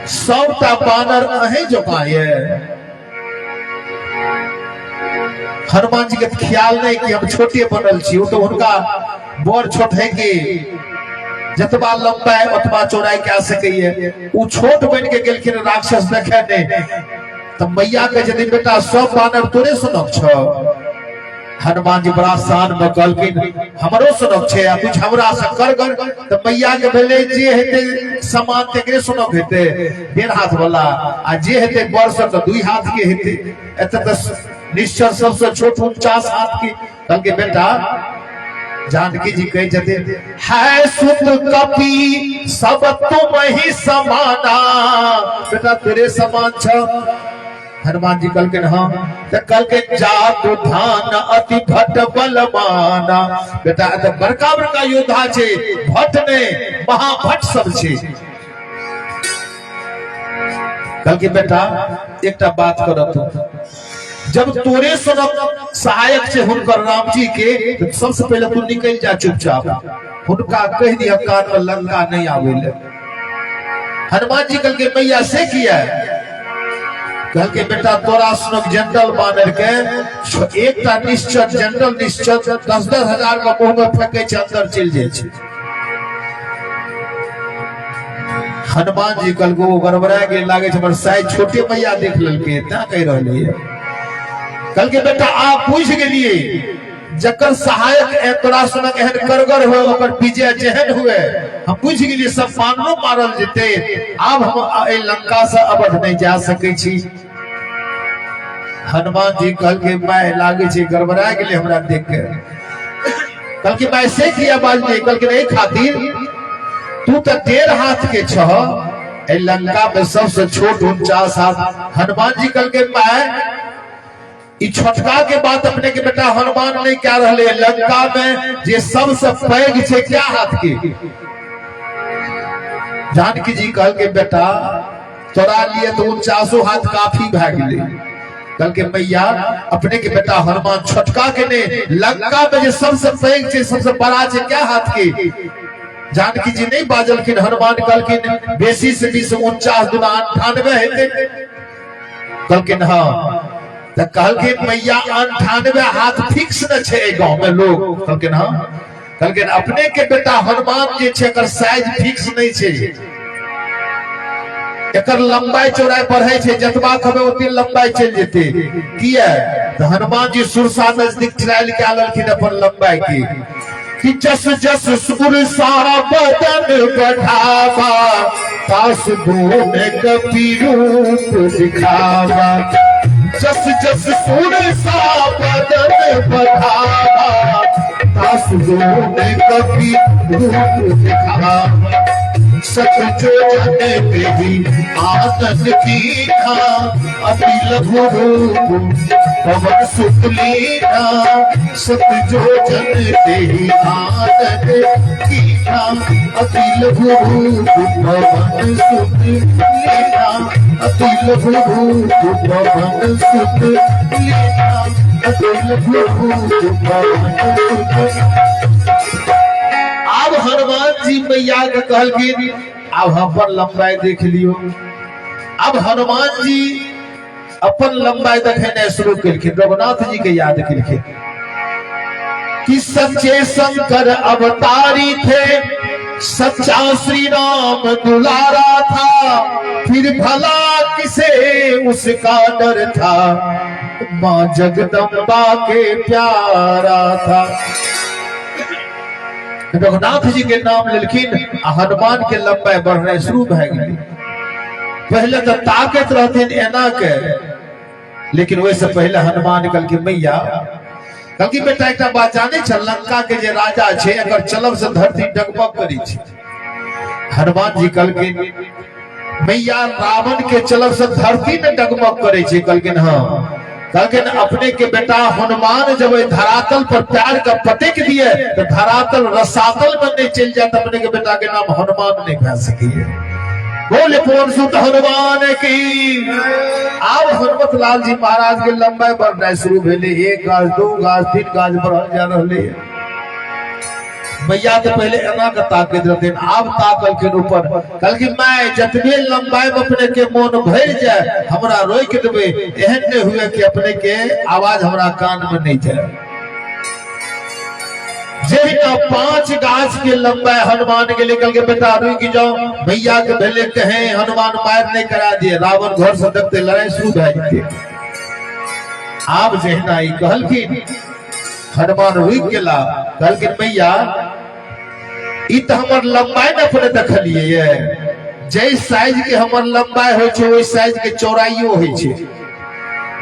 [SPEAKER 1] सबटा बानर अहे जोका ये। हनुमान जी के ख्याल नहीं कि हम छोटे बनल छी तो उनका बड़ छोट है कि जतबा लंबा है उतबा चौड़ाई क्या सके वो छोट बन के गेलखिन राक्षस देखे ने तो मैया के यदि बेटा सब बानर तोरे सुनक छ। हनुमान जी बड़ा शान में कहलखिन हमरो सुनक छे आ कुछ हमरा से कर तो मैया के भेले जे हेते समान तेकरे सुनक हेते 1.5 हाथ वाला आ जे हेते बड़ से तो 2 हाथ के हेते। एत तो निश्चर सबसे छोट 49 हाथ की। कहलकै बेटा जानकी जी कहे जाते है सुत कपि सब तुम ही समाना। बेटा तेरे समान छ। हनुमान जी कल के हाँ तो कल के जातु धान अति भट्ट बलवाना। बेटा तो बड़का बड़का योद्धा छे भट्ट ने महाभट्ट सब छे। कल के बेटा एक बात करत जब तोरे सनक सहायक छे हुनकर राम जी के तो सबसे पहले तू निकल जा चुपचाप हुनका कह दिया कान में लंका नहीं आवेले। हनुमान जी कल के मैया से किया कल के बेटा तोरा सनक जनरल बानर के एकटा निश्चर जनरल निश्चर 10-10 हजार का मुंह में फेंके छे अंदर चल जाए छे। हनुमान जी कल को गड़बड़ा के लागे छे पर साइज छोटे मैया देख ललके ता कह रहली है कल के बेटा आप पूछ गेलिए जकर सहायक ए तोरा सुनक एहन करगर हो ओकर विजय जेहन हुए हम पूछ गेलिए सब मानलो मारल जेते आब हम ए लंका से अवध नहीं जा सकै छी। हनुमान जी कल के मैं लागे छे गड़बड़ा गेले हमरा देख के कल के मैं से किया बाज नहीं कल के नहीं खातिर तू तो 1.5 हाथ के छ ए लंका में सबसे छोट 49 हाथ हनुमान जी कल के मैं ई छोटका के बात अपने के बेटा हनुमान नहीं क्या रहे लंका में जे सबसे पैघ छे क्या हाथ के जानकी जी कल के बेटा तोरा लिए तो 49 हाथ काफी भा गेले कल के मैया अपने के बेटा हनुमान छोटका के ने लंका में जे सबसे पैघ छे सबसे बड़ा छे क्या हाथ के जानकी जी नहीं बाजलखिन हनुमान कहलखिन बेसी से 49 दुना 98 हेते कहलखिन हां त कहलखिन मैया 98 हाथ फिक्स न छे गांव में लोग कहलखिन हां कहलखिन अपने के बेटा हनुमान जे छे एकर साइज फिक्स नहीं छे एकर लंबाई चौड़ाई बढ़े छे जतबा खबे ओते लंबाई चल जेते किया त हनुमान जी सुरसा नजदीक ट्रायल के आलखिन अपन लंबाई की कि जस जस सुरसा बदन बढ़ावा तास गोने कपि रूप दिखावा जस जस सुरसा बदन बढ़ावा तास गोने कपि रूप दिखावा सच जो जाने पे भी आनंद की खा अति लघु रूप पवन सुतलीना सत जो जनते ही आनंद की खा अति लघु रूप पवन सुतलीना अति लघु रूप पवन सुतलीना अति लघु रूप पवन सुतलीना। अब हनुमान जी मैया के कहलखिन अब हम पर लंबाई देख लियो। अब हनुमान जी अपन लंबाई देखेने शुरू कलखिन रघुनाथ जी के याद कलखिन कि सच्चे शंकर अवतारी थे सच्चा श्री राम दुलारा था फिर भला किसे उसका डर था मां जगदम्बा के प्यारा था। रघुनाथ जी के नाम लेलखिन हनुमान के लंबाई बढ़ने शुरू भए गेलै पहले तो ताकत रहथिन एना के लेकिन वैसे पहले हनुमान कल की मैया कल की बेटा एक बात जाने छ लंका के जे राजा छे अगर चलब से धरती डगमग करी छे हनुमान जी कल की मैया रावण के चलब से धरती ने डगमग करे छे कल की हां कहलखिन अपने के बेटा हनुमान जब धरातल पर प्यार का पटक दिए तो धरातल रसातल में नहीं चल जाए तो अपने के बेटा के नाम हनुमान नहीं भा सकी बोले पवन सुत हनुमान की। अब हनुमत लाल जी महाराज के लंबाई बढ़ना शुरू भेले 1 गाज 2 गाज 3 गाज बढ़ल जा रहे मैया तो पहले एना के ताकत रहते अब ताकलखिन ऊपर कहलखिन मैं जतबे लंबाई में अपने के मन भर जाए हमरा रोक देबे एहन नहीं हुए कि अपने के आवाज हमरा कान में नहीं जाए। जहिना 5 गाज के लंबाई हनुमान के निकल के बेटा रुक जाओ मैया के भेले कहे हनुमान मार नहीं करा दिए रावण घर से देखते लड़ाई शुरू भए जेते। आब जहिना ई कहलखिन हनुमान रुक गेला कहलखिन मैया ई तो हमर लंबाई न अपने देखलिए ये जै साइज के हमर लंबाई होय छै ओई साइज के चौड़ाइयो होय छै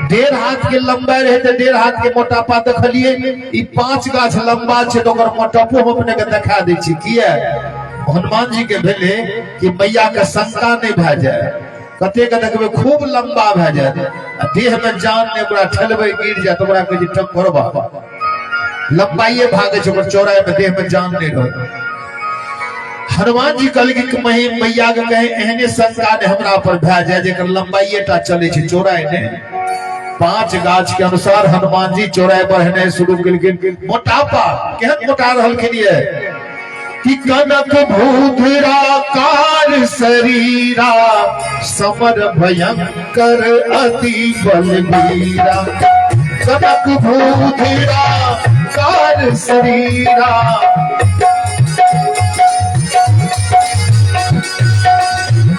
[SPEAKER 1] 1.5 हाथ के लंबाई रहे तो 1.5 हाथ के मोटापा देखलिए ई 5 गाछ लंबा छै तो ओकर मोटापो हम अपने के दिखा दै छी किया हनुमान जी के भेले कि मैया के शंका नहीं भए जाए कते के देखबे खूब लंबा भए जाए देह में जान ने ओकरा ठलबे गिर जाए तो ओकरा के टक्करबा लंबाई भागे छै ओकर चौड़ाई में देह में जान नहीं रह। हनुमान जी कल की मैया के कहे एहने शंका ने हमरा पर भए जाए जेकर लंबाई टा चले छै चौड़ाई ने 5 गाछ के अनुसार हनुमान जी चौड़ाई बढ़ने शुरू कलखिन मोटापा केहन मोटा रहलखिन ये कि कनक भूधरा कार शरीरा समर भयंकर अति बलबीरा कनक भूधरा कार शरीरा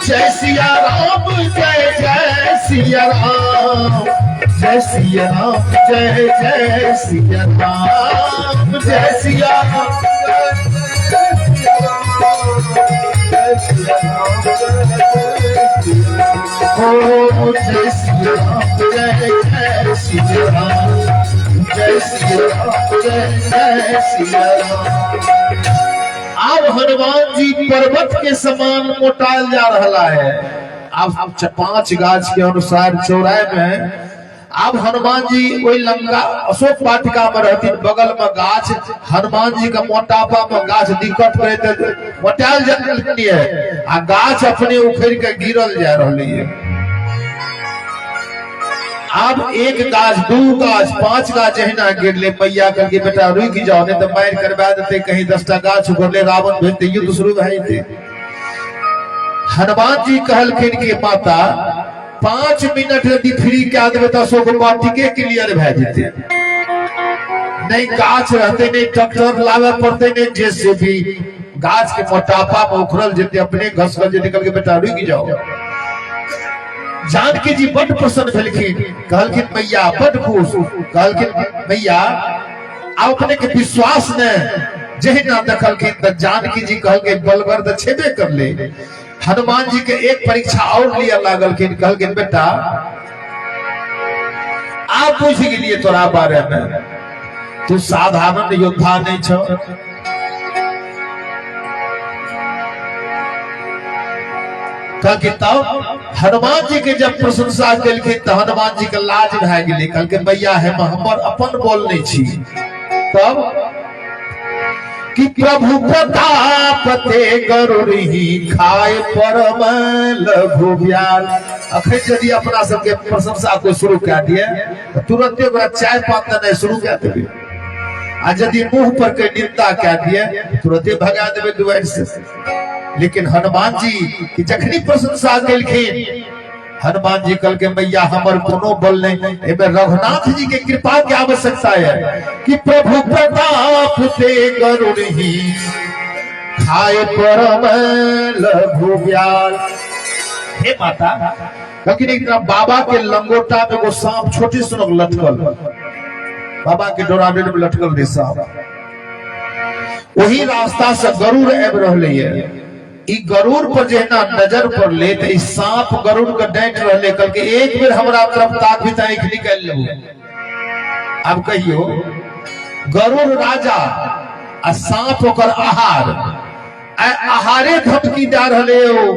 [SPEAKER 1] जय सिया राम जय जय सिया राम जय सिया राम जय जय सिया राम जय सिया राम जय सिया राम जय सिया राम ओ जय सिया राम जय जय सिया राम जय सिया राम जय जय सिया राम। अब हनुमान जी पर्वत के समान मोटाल जा रहा है। अब 5 गाछ के अनुसार चौराहे में अब हनुमान जी वही लंका अशोक वाटिका में रहती, बगल में गाछ, हनुमान जी का मोटापा में गाछ दिक्कत करे मोटाल जाती है आ गाछ अपने उखड़ के गिरल जा रही है। अब 1 गाछ 2 गाछ 5 गाछ जहिना गिरले मैया करके बेटा रुक जाओ नहीं तो मार करवा देते, कहीं 10टा गाछ उगरले रावण भेजते युद्ध शुरू भई थे। हनुमान जी कहलखिन कि माता 5 मिनट यदि फ्री क्या देवे तो अशोक वाटिके क्लियर भे जेते, नहीं गाछ रहते नहीं ट्रैक्टर लावे पड़ते नहीं जैसे भी गाछ के मोटापा में उखड़ल जेते अपने घसकल जे निकल के बेटा रुक जाओ। जानकी जी बड़ प्रसन्न भेलखिन, कहलखिन मैया बड़ खुश, कहलखिन मैया अपने के विश्वास ने जहिना देखलखिन त जानकी जी कहलके बलगर त छेबे कर ले। हनुमान जी के एक परीक्षा और लिया लागलखिन, कहलखिन बेटा आप पूछ गेलिए तोरा बारे में, तू साधारण योद्धा नहीं छो, तब हनुमान जी के जब प्रशंसा केलखिन तो हनुमान जी के लाज भए गेलै, कहलकै मैया हम हमर अपन बोल नहीं छी। तब कि प्रभु प्रताप ते गरुड़ही खाए परम लघु ब्याल। अखन यदि अपना सबके प्रशंसा को शुरू कर दिए तो तुरंते ओकरा चाय पान देना शुरू कर देबे, आ यदि मुंह पर के निंदा कर दिए तुरंते भगा देबे दुआरि से। लेकिन हनुमान जी की जखनी प्रशंसा केलखिन, हनुमान जी कल के मैया हमर कोनो बल नहीं, एमे रघुनाथ जी के कृपा की आवश्यकता है कि प्रभु प्रताप ते गरुड़ही खाए परम लघु ब्याल। हे माता, लेकिन एक दिन बाबा के लंगोटा में वो सांप छोटी सुनक लटकल, बाबा के डोराडे में लटकल रे सांप, वही रास्ता से गरुड़ आबि रहले है। ई गरुड़ पर जेना नजर पर ले तो ई सांप गरुड़ के डांट रहले, कल के एक बेर हमरा तरफ ताक भी ताक निकाल लो। अब कहियो गरुड़ राजा आ सांप ओकर आहार, आहारे धमकी दे रहले ओ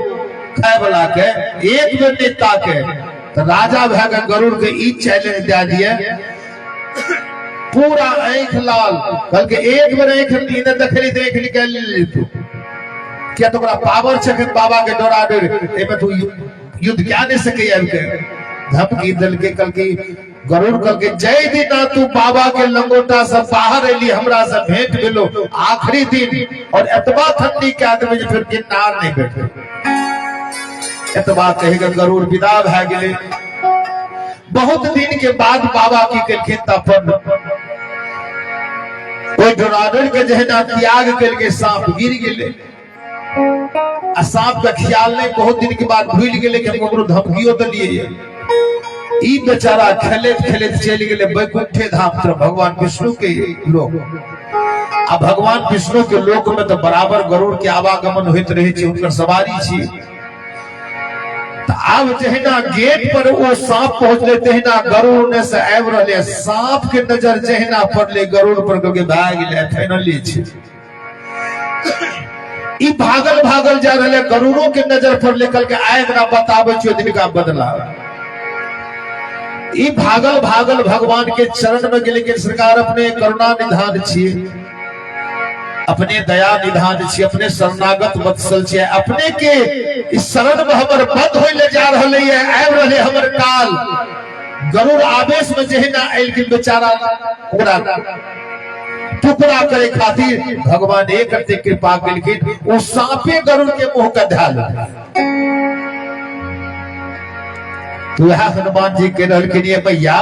[SPEAKER 1] खाए वाला के, एक बेर नहीं ताके तो राजा भए के गरुड़ के ई चैलेंज दे दिए, पूरा आंख लाल, कल के एक बेर आंख नींद देखली तो आंख निकाल ले तू, क्या तो पावर छे बाबा के डोरा डोर एमे तू युद्ध क्या दे सके। धमकी दल के कल की गरुड़ कल के जय दिन तू बाबा के लंगोटा से बाहर एली हमरा से भेंट भेलो आखिरी दिन, और एतबा ठंडी के आदमी फिर किन्नार नहीं बैठे। एतबा कहेगा गरुड़ विदा भए गेले। बहुत दिन के बाद बाबा की केलखिन तपन, ओइ डोराडोर के जहना त्याग केलके सांप गिर गेले, आ सांप का ख्याल नहीं, बहुत दिन के बाद भूल गेले कि हम धमकियो दिए। ई बेचारा खेलत खेलत चल गेले वैकुंठे धाम तरफ, भगवान विष्णु के लोक। आ भगवान विष्णु के लोक में तो बराबर गरुड़ के आवागमन होइत रहे छै, उनकर सवारी छी। तो अब जहिना गेट पर वो सांप पहुंचले तहिना गरुड़ ने से आबि रहले, सांप के नजर जहिना पड़ले गरुड़ पर के भाग गेले, फाइनली छै। ई भागल भागल जा रहे, गरुड़ों के नजर पर लेकर के आए ना बताबे छो दिन का बदला। ई भागल भागल भगवान के चरण में गेले के सरकार अपने करुणा निधान छिए, अपने दया निधान छिए, अपने शरणागत वत्सल छिए, अपने के इस शरण में हमर बद होइले जा रहले है, आब रहले हमर काल। गरुड़ आवेश में जहिना आइल के बेचारा ओकरा टुकड़ा करे खातिर भगवान एक करते कृपा केलखिन, वो सांपे गरुड़ के मुंह का ढाल। तो हनुमान जी के रहलखिन ये भैया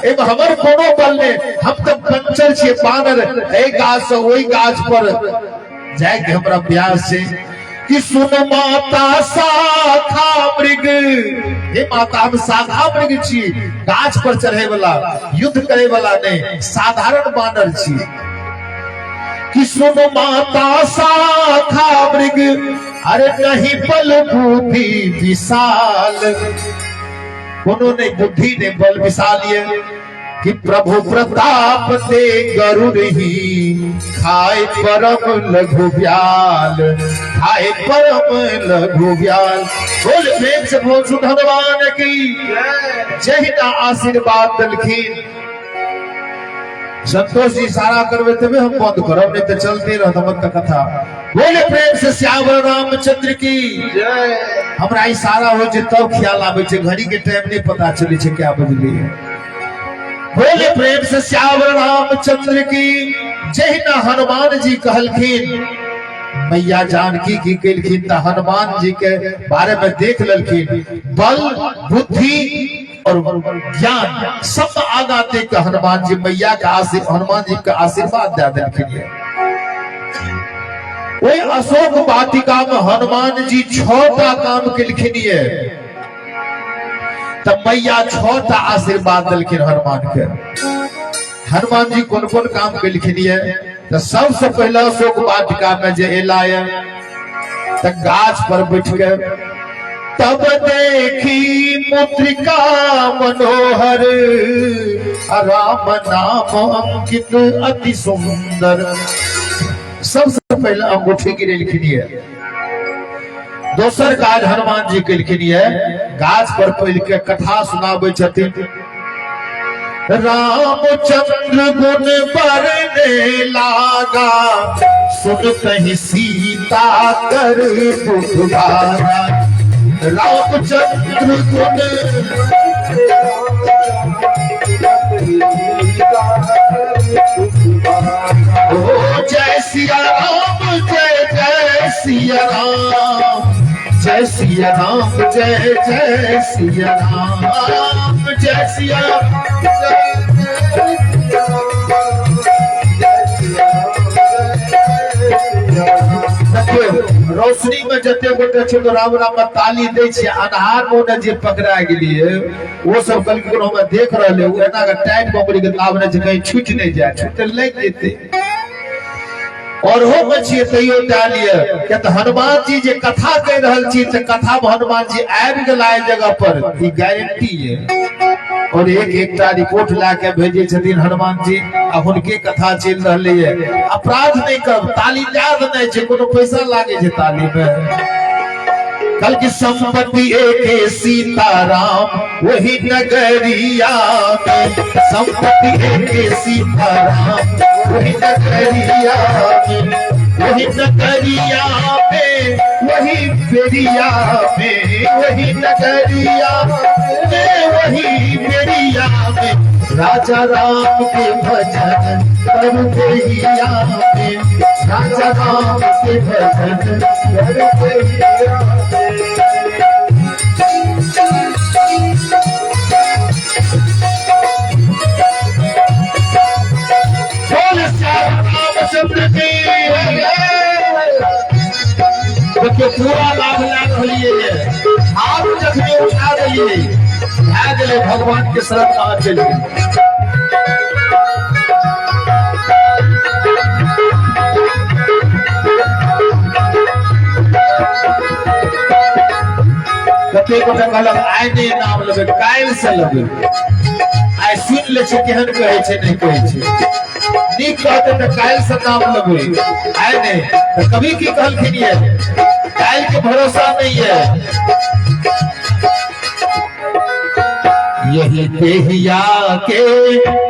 [SPEAKER 1] एम हमर कोनो बल ने, हम तो पंचर छे बानर, ए गाछ से ओई गाछ पर जाए के हमरा प्यास से कि सुन माता शाखा मृग, हे माता हम शाखा मृग छी, गाछ पर चढ़े वाला, युद्ध करे वाला नहीं, साधारण बानर छी। कि सुन माता शाखा मृग, अरे नहीं बल बुद्धि विशाल, उन्होंने बुद्धि ने बल विशाल ये कि प्रभु प्रताप दे गरुड़ ही, खाए परम लघु ब्याल, खाए परम लघु ब्याल। बोल प्रेम से बोल सुन हनुमान की जय ना आशीर्वाद दलखीन। संतोष जी इशारा करवे तबे हम बंद करब, नहीं तो चलते रहत हमर कथा। बोले प्रेम से श्यावर रामचंद्र की जय। हमरा इशारा हो जे तब ख्याल आवे छे, घड़ी के टाइम नहीं पता चले छे क्या बजली है। बोले प्रेम से श्यावर रामचंद्र की जय ना हनुमान जी कहलखिन, मैया जानकी की कलखिन त हनुमान जी के बारे में देख ललखिन, बल बुद्धि और ज्ञान सब आगा दे के हनुमान जी मैया का हनुमान जी का आशीर्वाद दे देलखिन। वही अशोक वाटिका में हनुमान जी 6टा काम केलखिन है, तब मैया 6टा आशीर्वाद देलखिन हनुमान के। हनुमान जी कौन कौन काम केलखिन है, तो सबसे पहले अशोक वाटिका में जे एला है, तो गाछ पर बैठ के तब देखी मुद्रिका मनोहर, राम नाम अंकित अति सुंदर। सबसे पहले अंगूठी गिरेलखिन है। दोसर काज हनुमान जी केलखिन है, गाछ पर पैर के कथा सुनाबे छथिन। रामचंद्र गुण बरने लागा, सुन कहीं सीता कर बुधवारा। रामचंद्र गुण ओ जय सिया राम, जय जय सिया राम, जय सिया राम, जय जय सिया राम, जय सिया रोशनी में जते गोटे छे तो राम राम ताली दे छे, अनहार में जे पकड़ा गेलिए वो सब कल के हम देख रहले, वो एना के टाइट पकड़ी के लाभ ने कहीं छूट नहीं जाए, छूट लग जेते। और हो बचिए तैयो डालिए क्या तो हनुमान जी जे कथा कह रहल छी, तो कथा में हनुमान जी आबि गेला जगह पर, ई गारंटी है। और एक एकटा रिपोर्ट ला के भेजे छथिन हनुमान जी, अब उनके कथा चल रही है। अपराध नहीं कर, ताली याद नहीं छे, कोनो पैसा लागे छे ताली में। कल की संपत्ति एक सीताराम, वही नगरिया में संपत्ति एक सीताराम, वही नगरिया में, वही नगरिया में, वही बेरिया में, वही नगरिया में, वही बेरिया में। राजा राम के भजन करू बेरिया में, राजा राम के भजन करू बेरिया में। रामचंद्र की देखिए पूरा लाभ ला रही है, हाथ जखने उठा दिए भाग भगवान के शरण कहाँ चलिए। कते गोटे कहलक आइ नहीं नाम लेबे, काल्हि से लेबे, आइ सुन ले छे केहन कहै छे नहीं कहै छे। नीक कहते तो काल्हि से नाम लेबे, आइ नहीं तो कभी की कहलखिन ये काल्हि के भरोसा नहीं है। यही देहिया के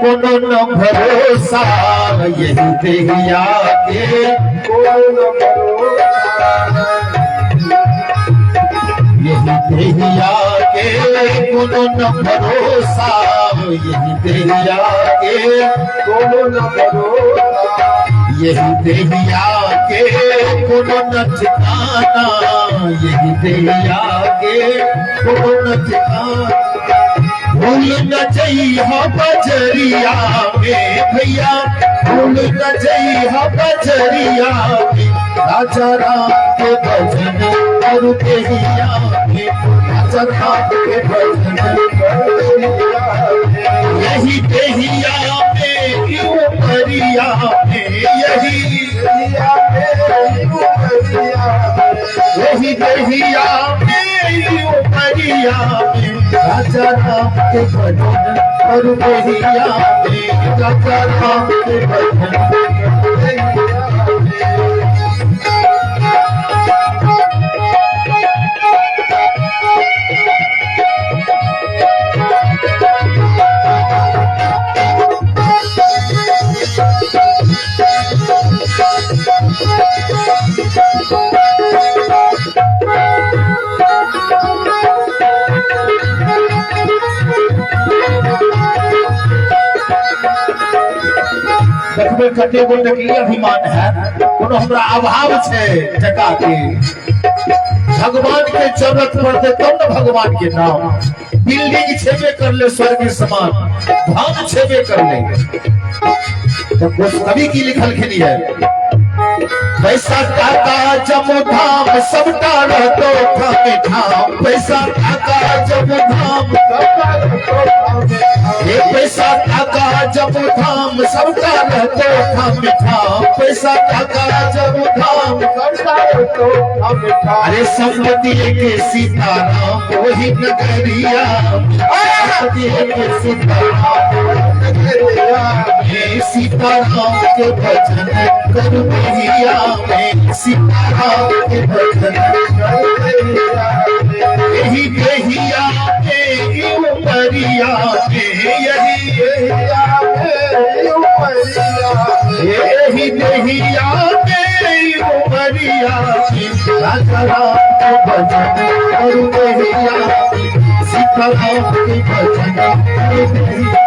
[SPEAKER 1] कोनो न भरोसा, यही देहिया के कोनो न भरोसा, यही देहिया के कोनो न भरोसा, यही देहिया के कोनो न भरोसा, यही देहिया के कोनो न ठिकाना, यही देहिया के कोनो न ठिकाना। भूल न जइहा बजरिया में भैया, भूल न जइहा बजरिया में, राजा राम के भजन करू देहिया में, राजा राम के भजन करू यही देहिया में क्यों परिया में, यही देहिया में क्यों परिया में, राजा राम के भजन करू देहिया में, राजा राम के भजन करू देहिया में। देखबे कते गो टकी अभिमान है, कोनो हमरा अभाव छे टका के, भगवान के जरूरत पड़ते तब न भगवान के नाम, बिल्डिंग छेबे कर ले स्वर्ग समान, धाम छेबे कर ले, तो कुछ कवि की लिखल खिनी है, पैसा टाका जब धाम सबटा रहतो थामे ठाम, पैसा टाका जब धाम सबटा रहतो थामे ठाम, ये पैसा टाका जब धाम सबटा रहतो थामे ठाम, पैसा टाका जब धाम सबटा रहतो थामे ठाम, अरे संपत्ति के सीताराम वही नगरिया, संपत्ति के सीताराम वही नगरिया, ये सीताराम के भजन करू देहिया में, सीताराम के भजन करू देहिया में, यही देहिया में क्यों परिया में, यही देहिया में क्यों परिया में, यही देहिया में क्यों परिया में, राजा राम के भजन करू देहिया में, सीताराम के भजन करू देहिया,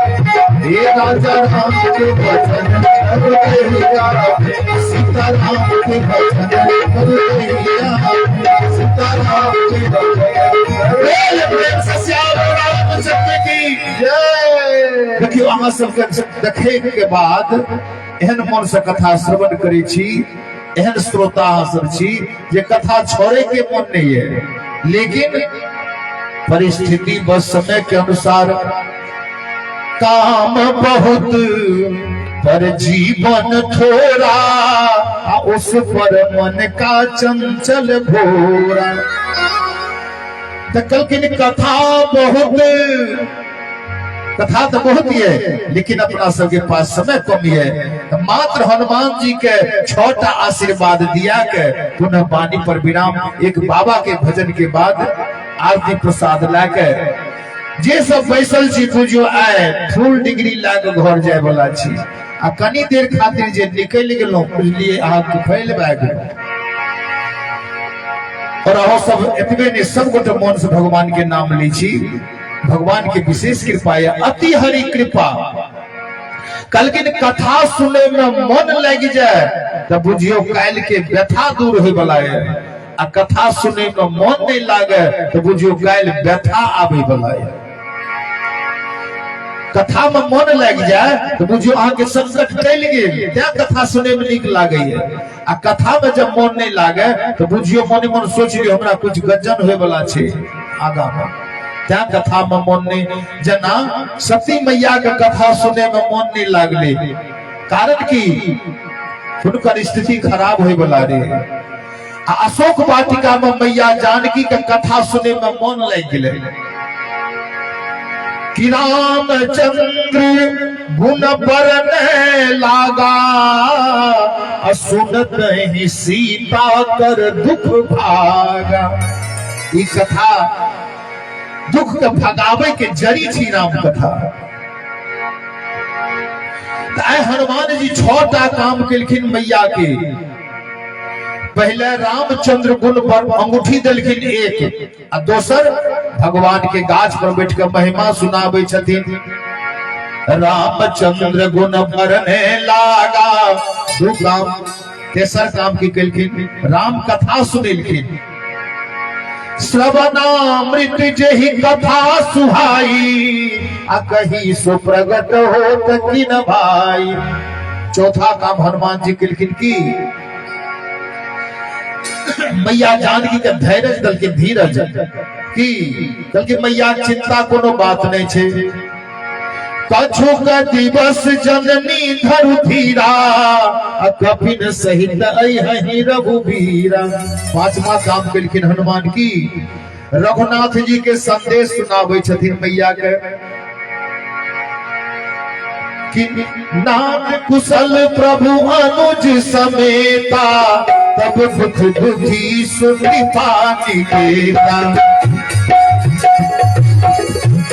[SPEAKER 1] ये राजा राम के भजन करू देहिया में, सीताराम के भजन करू देहिया में, सीताराम के भजन प्रेम से श्याम रामचंद्र की जय। देखियो अहाँ सबके देखे के बाद एहन मन से कथा श्रवण करै छी, एहन श्रोता अहाँ सब छी जे कथा छोड़े के मन नहीं है, लेकिन परिस्थिति बस समय के अनुसार काम बहुत पर जीवन थोड़ा, उस पर मन का चंचल घोरा, तो कल की कथा बहुत, कथा तो बहुत ही है, लेकिन अपना सबके पास समय कम है, तो मात्र हनुमान जी के छोटा आशीर्वाद दिया के पुनः वाणी पर विराम, एक बाबा के भजन के बाद आरती प्रसाद लाके जे सब बैसल छी बुझियो आए फुल डिग्री लाग घर जाए वाला छी, आ कनी देर खातिर जे निकल गेलौ बुझलिए अहाँ के फैल बैग, और अहो सब एतबे ने सब गोटे मन से भगवान के नाम लै छी, भगवान के विशेष कृपा है, अति हरि कृपा, कलकिन कथा सुने में मन लग जाए तो बुझियो काल के व्यथा दूर होय वाला है, आ कथा सुने में मन नहीं लागे तो बुझियो काल व्यथा आवे वाला है, कथा में मन लग जाए तो बुझियो अहाँ के संकट टल गेल, त्या कथा सुने में नीक लागे है, आ कथा में जब मन नहीं लागे तो बुझियो मन मन सोच लियो हमरा कुछ गजन होय वाला छे आगा में, त्या कथा में मन नहीं, जना सती मैया के कथा सुने में मन नहीं लागले, कारण की हुनकर स्थिति खराब होय वाला रे, अशोक वाटिका में मैया जानकी के कथा सुने में मन लग गेले, कि रामचंद्र गुण बरने लागा, सुनत ही सीता कर दुख भागा, ई कथा दुख के भगावे के जड़ी थी राम कथा, हनुमान जी छोटा काम केलखिन मैया के, पहले रामचंद्र गुण पर अंगूठी देलखिन एक, आ दोसर भगवान के गाछ पर बैठ के महिमा सुनाबे छथिन, रामचंद्र गुण बरने लागा, दू काम, तेसर काम की केलखिन राम कथा सुनेलखिन, श्रवणामृत जेहि कथा सुहाई, आ कहीं सो प्रगट होत किन भाई, चौथा काम हनुमान जी केलखिन की मैया जानकी के धैर्य दल के धीरज की दल के मैया चिंता कोनो बात नहीं छे। कछुक दिवस जननी धरु धीरा कपिन सहित अहि रघुबीरा। पांचवा काम केलखिन हनुमान की रघुनाथ जी के संदेश सुनावे छथिन मैया के कि नाथ कुशल प्रभु अनुज समेता तब बुध बुद्धि सुनि पानी देता।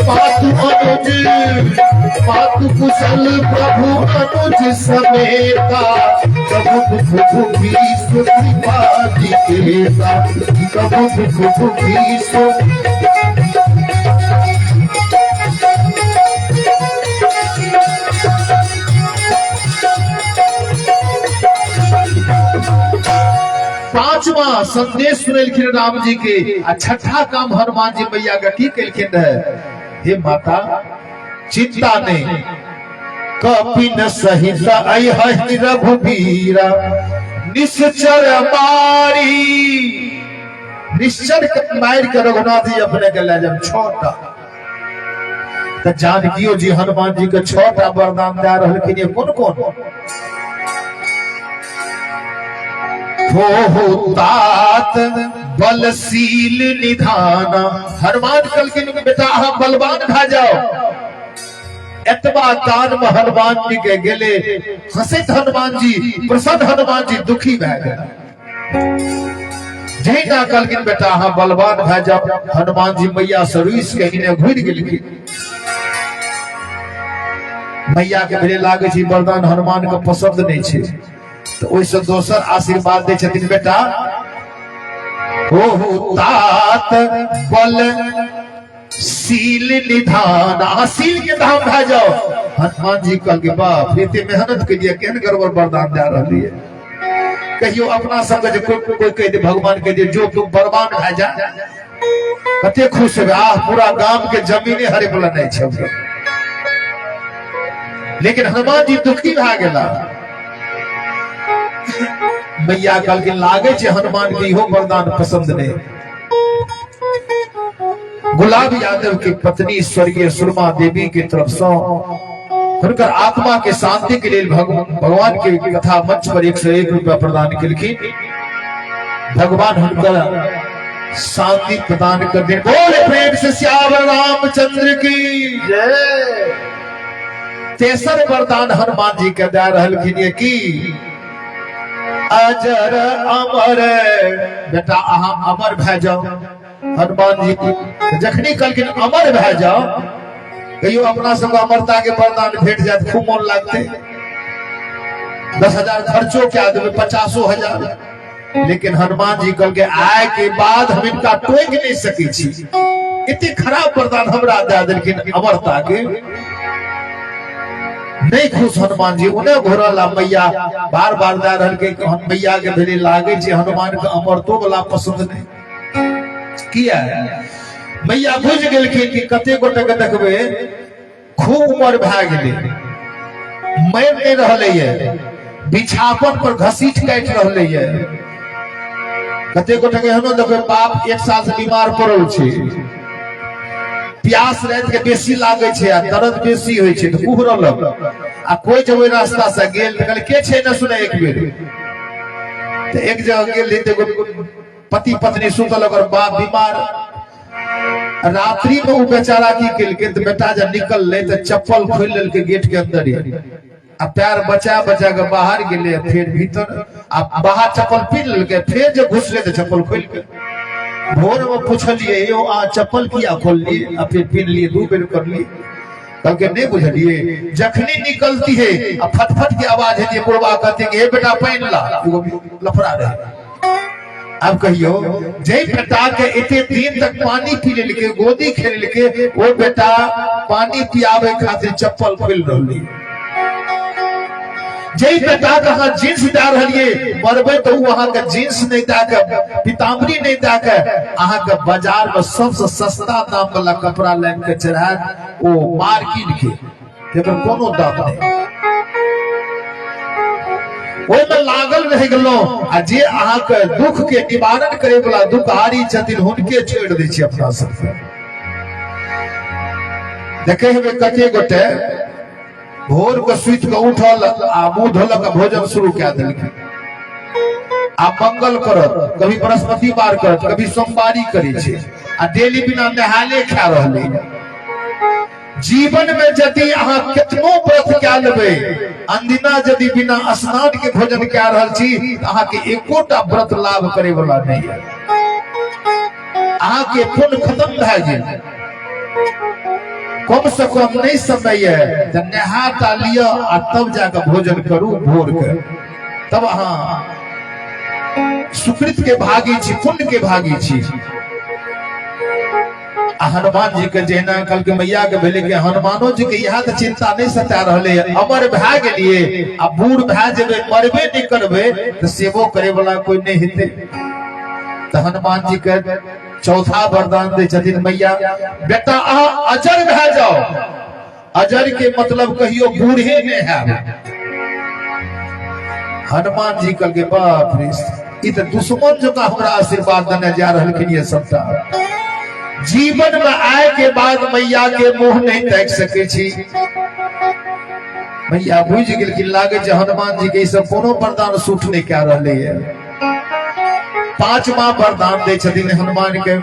[SPEAKER 1] मातु अनुज मातु कुशल प्रभु अनुज समेता तब बुध बुद्धि सुनि पानी देता। तब बुध बुद्धि सुनि पांचवा संदेश सुनेलखिन राम जी के। छठा काम हनुमान जी मैया का की केलखिन है, हे माता चिंता नहीं कपिन सहित अहि रघुबीरा। निश्चर मारी निश्चर मार के रघुनाथ जी अपने के ले जब छोटा तो जानकियो जी हनुमान जी के छोटा वरदान दे रहलखिन। ये कौन कौन हो तात बलशील निधाना। हनुमान कहलखिन बेटा अहाँ बलवान भए जाओ। एतबा दान में हनुमान जी के गेले हंसैत हनुमान जी प्रसन्न हनुमान जी दुखी भए गेल। जहिना कहलखिन बेटा अहाँ बलवान भए जाओ हनुमान जी मैया सरुइस के हिने घुरि गेलखिन। मैया के भेले लागे छै वरदान हनुमान के पसंद नहीं छै तो ओइसे दोसर आशीर्वाद दे छथिन बेटा हो तात बल शील निधान। शील के धाम भए जाओ। हनुमान जी कहल के बाप एते मेहनत के लिए केहन गड़बड़ वरदान दे रहली है। कहियो अपना सब जे कोई कह दे भगवान कह दे जो तुम बलवान भए जा कते खुश है। पूरा गांव के जमीने हरे बोला नहीं छै। लेकिन हनुमान जी दुखी भए गेला। मैया कहल के लागे छै हनुमान के इहो वरदान पसंद नहीं। गुलाब यादव की पत्नी स्वर्गीय सुरमा देवी की तरफ से हुनकर आत्मा के शांति के लिए भगवान के कथा मंच पर 101 रुपया प्रदान केलखिन। भगवान हुनकर शांति प्रदान कर दे। बोले प्रेम से श्यावर रामचंद्र की जय। तेसर वरदान हनुमान जी के दे रहलखिन ये की अजर अमर बेटा अहाँ अमर भए जाओ। हनुमान जी जखनी कहलखिन अमर भए जाओ कहियो अपना सबके अमरता के वरदान भेट जाए खूब मन लागते। 10,000 खर्चो क्या देवे 50,000। लेकिन हनुमान जी कहल के आय के बाद हम इनका टोक नहीं सके छी। इतने खराब वरदान हमरा दे देलखिन अमरता के। नहीं खुश हनुमान जी उन्हें घोरला मैया बार बार दे रहल के मैया के भेले लागे छै हनुमान के अमरतो वाला पसंद नहीं किया है। मैया बुझ गेलखिन कि कते गोटे के देखबे खूब उम्र भए गेले मर नहीं रहले ये बिछापन पर घसीट काट रहले ये। कते गोटे के हनो देखबे बाप 1 साल से बीमार पड़ल छै। प्यास रात के बेसी लागे छै आ दर्द बेसी होय छै तो उहरलक आ कोई जब ओइ रास्ता से गेल त कहल के छै न सुने एक बेर तो एक जगह गेल त पति पत्नी सुतल और बाप बीमार। रात्रि में वो बेचारा की केलके तो बेटा जब निकल ले तो चप्पल खोल लेलके गेट के अंदर ही आ पैर बचा बचा के बाहर गेले फिर भीतर आ बाहर चप्पल पीन लेलके फिर जब घुसले तो चप्पल खोल के भोर में पूछलिए यो आ चप्पल किया खोल लिए आ फिर पीन लिए 2 बेर कर लिए। कल के नहीं बुझलिए जखनी निकलती है आ फटफट की आवाज है बुढ़वा कहते हैं हे बेटा पहन ला लफड़ा रहे। अब कहियो जय बेटा के इतने दिन तक पानी पी लेके गोदी खेल लेके वो बेटा पानी पियावे खातिर चप्पल खोल रही। जय बेटा का हाँ जींस दे रही मरबे तो वहां का जींस नहीं दे पीताम्बरी नहीं दे अहाँ के बाजार में सबसे सस्ता दाम वाला कपड़ा लाइन के चढ़ा वो मार्किन के कोनो दाम नहीं। ओहि में लागल रह गेलहुं आ जे अहाँ के दुख के निवारण करे वाला दुखारी छथिन हुनके छोड़ दै छी अपना सबके। देखे हेबे कते गोटे भोर के सुति के उठल आ मुंह धोलक भोजन शुरू कय देलखिन, आ मंगल करत, कभी बृहस्पतिवार करत, कभी सोमवारी करे छे, आ डेली बिना नहाले खा रहले। जीवन में यदि अहाँ कितनो व्रत कय लेबै, अंदिना यदि बिना स्नान के भोजन कय रहल छी अहाँ के एकोटा व्रत लाभ करे वाला नहीं है। अहाँ के पुण्य खत्म भए गेल। कम से कम नहीं समय है तो नहा ता लिया आ तब जाकर भोजन करू भोर के, तब अहाँ सुकृत के भागी छी, पुण्य के भागी छी। हनुमान जी के जहिना कल के मैया के भेले के हनुमानो जी के यहाँ तो चिंता नहीं सता रहे, अमर भए गेलिए, आ बूढ़ भए जेबे मरबे नहीं करबे तो सेवो करे वाला कोई नहीं हेते। तो हनुमान जी के चौथा वरदान दे छथिन मैया, बेटा अहाँ अजर भए जाओ। अजर के मतलब कहियो बूढ़े नहीं है। हनुमान जी कल के बाप रे, ई तो दुश्मन जो का हमरा आशीर्वाद देने जा रहलखिन ये सबटा। जीवन में आए के बाद मैया के मुंह नहीं देख सके छी। मैया बुझ गेलखिन लागे जे हनुमान जी के ई सब कोनो वरदान सूट नहीं कय रहले है। पांचवा वरदान दे छथिन हनुमान के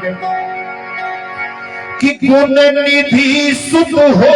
[SPEAKER 1] कि गुण निधि सुत हो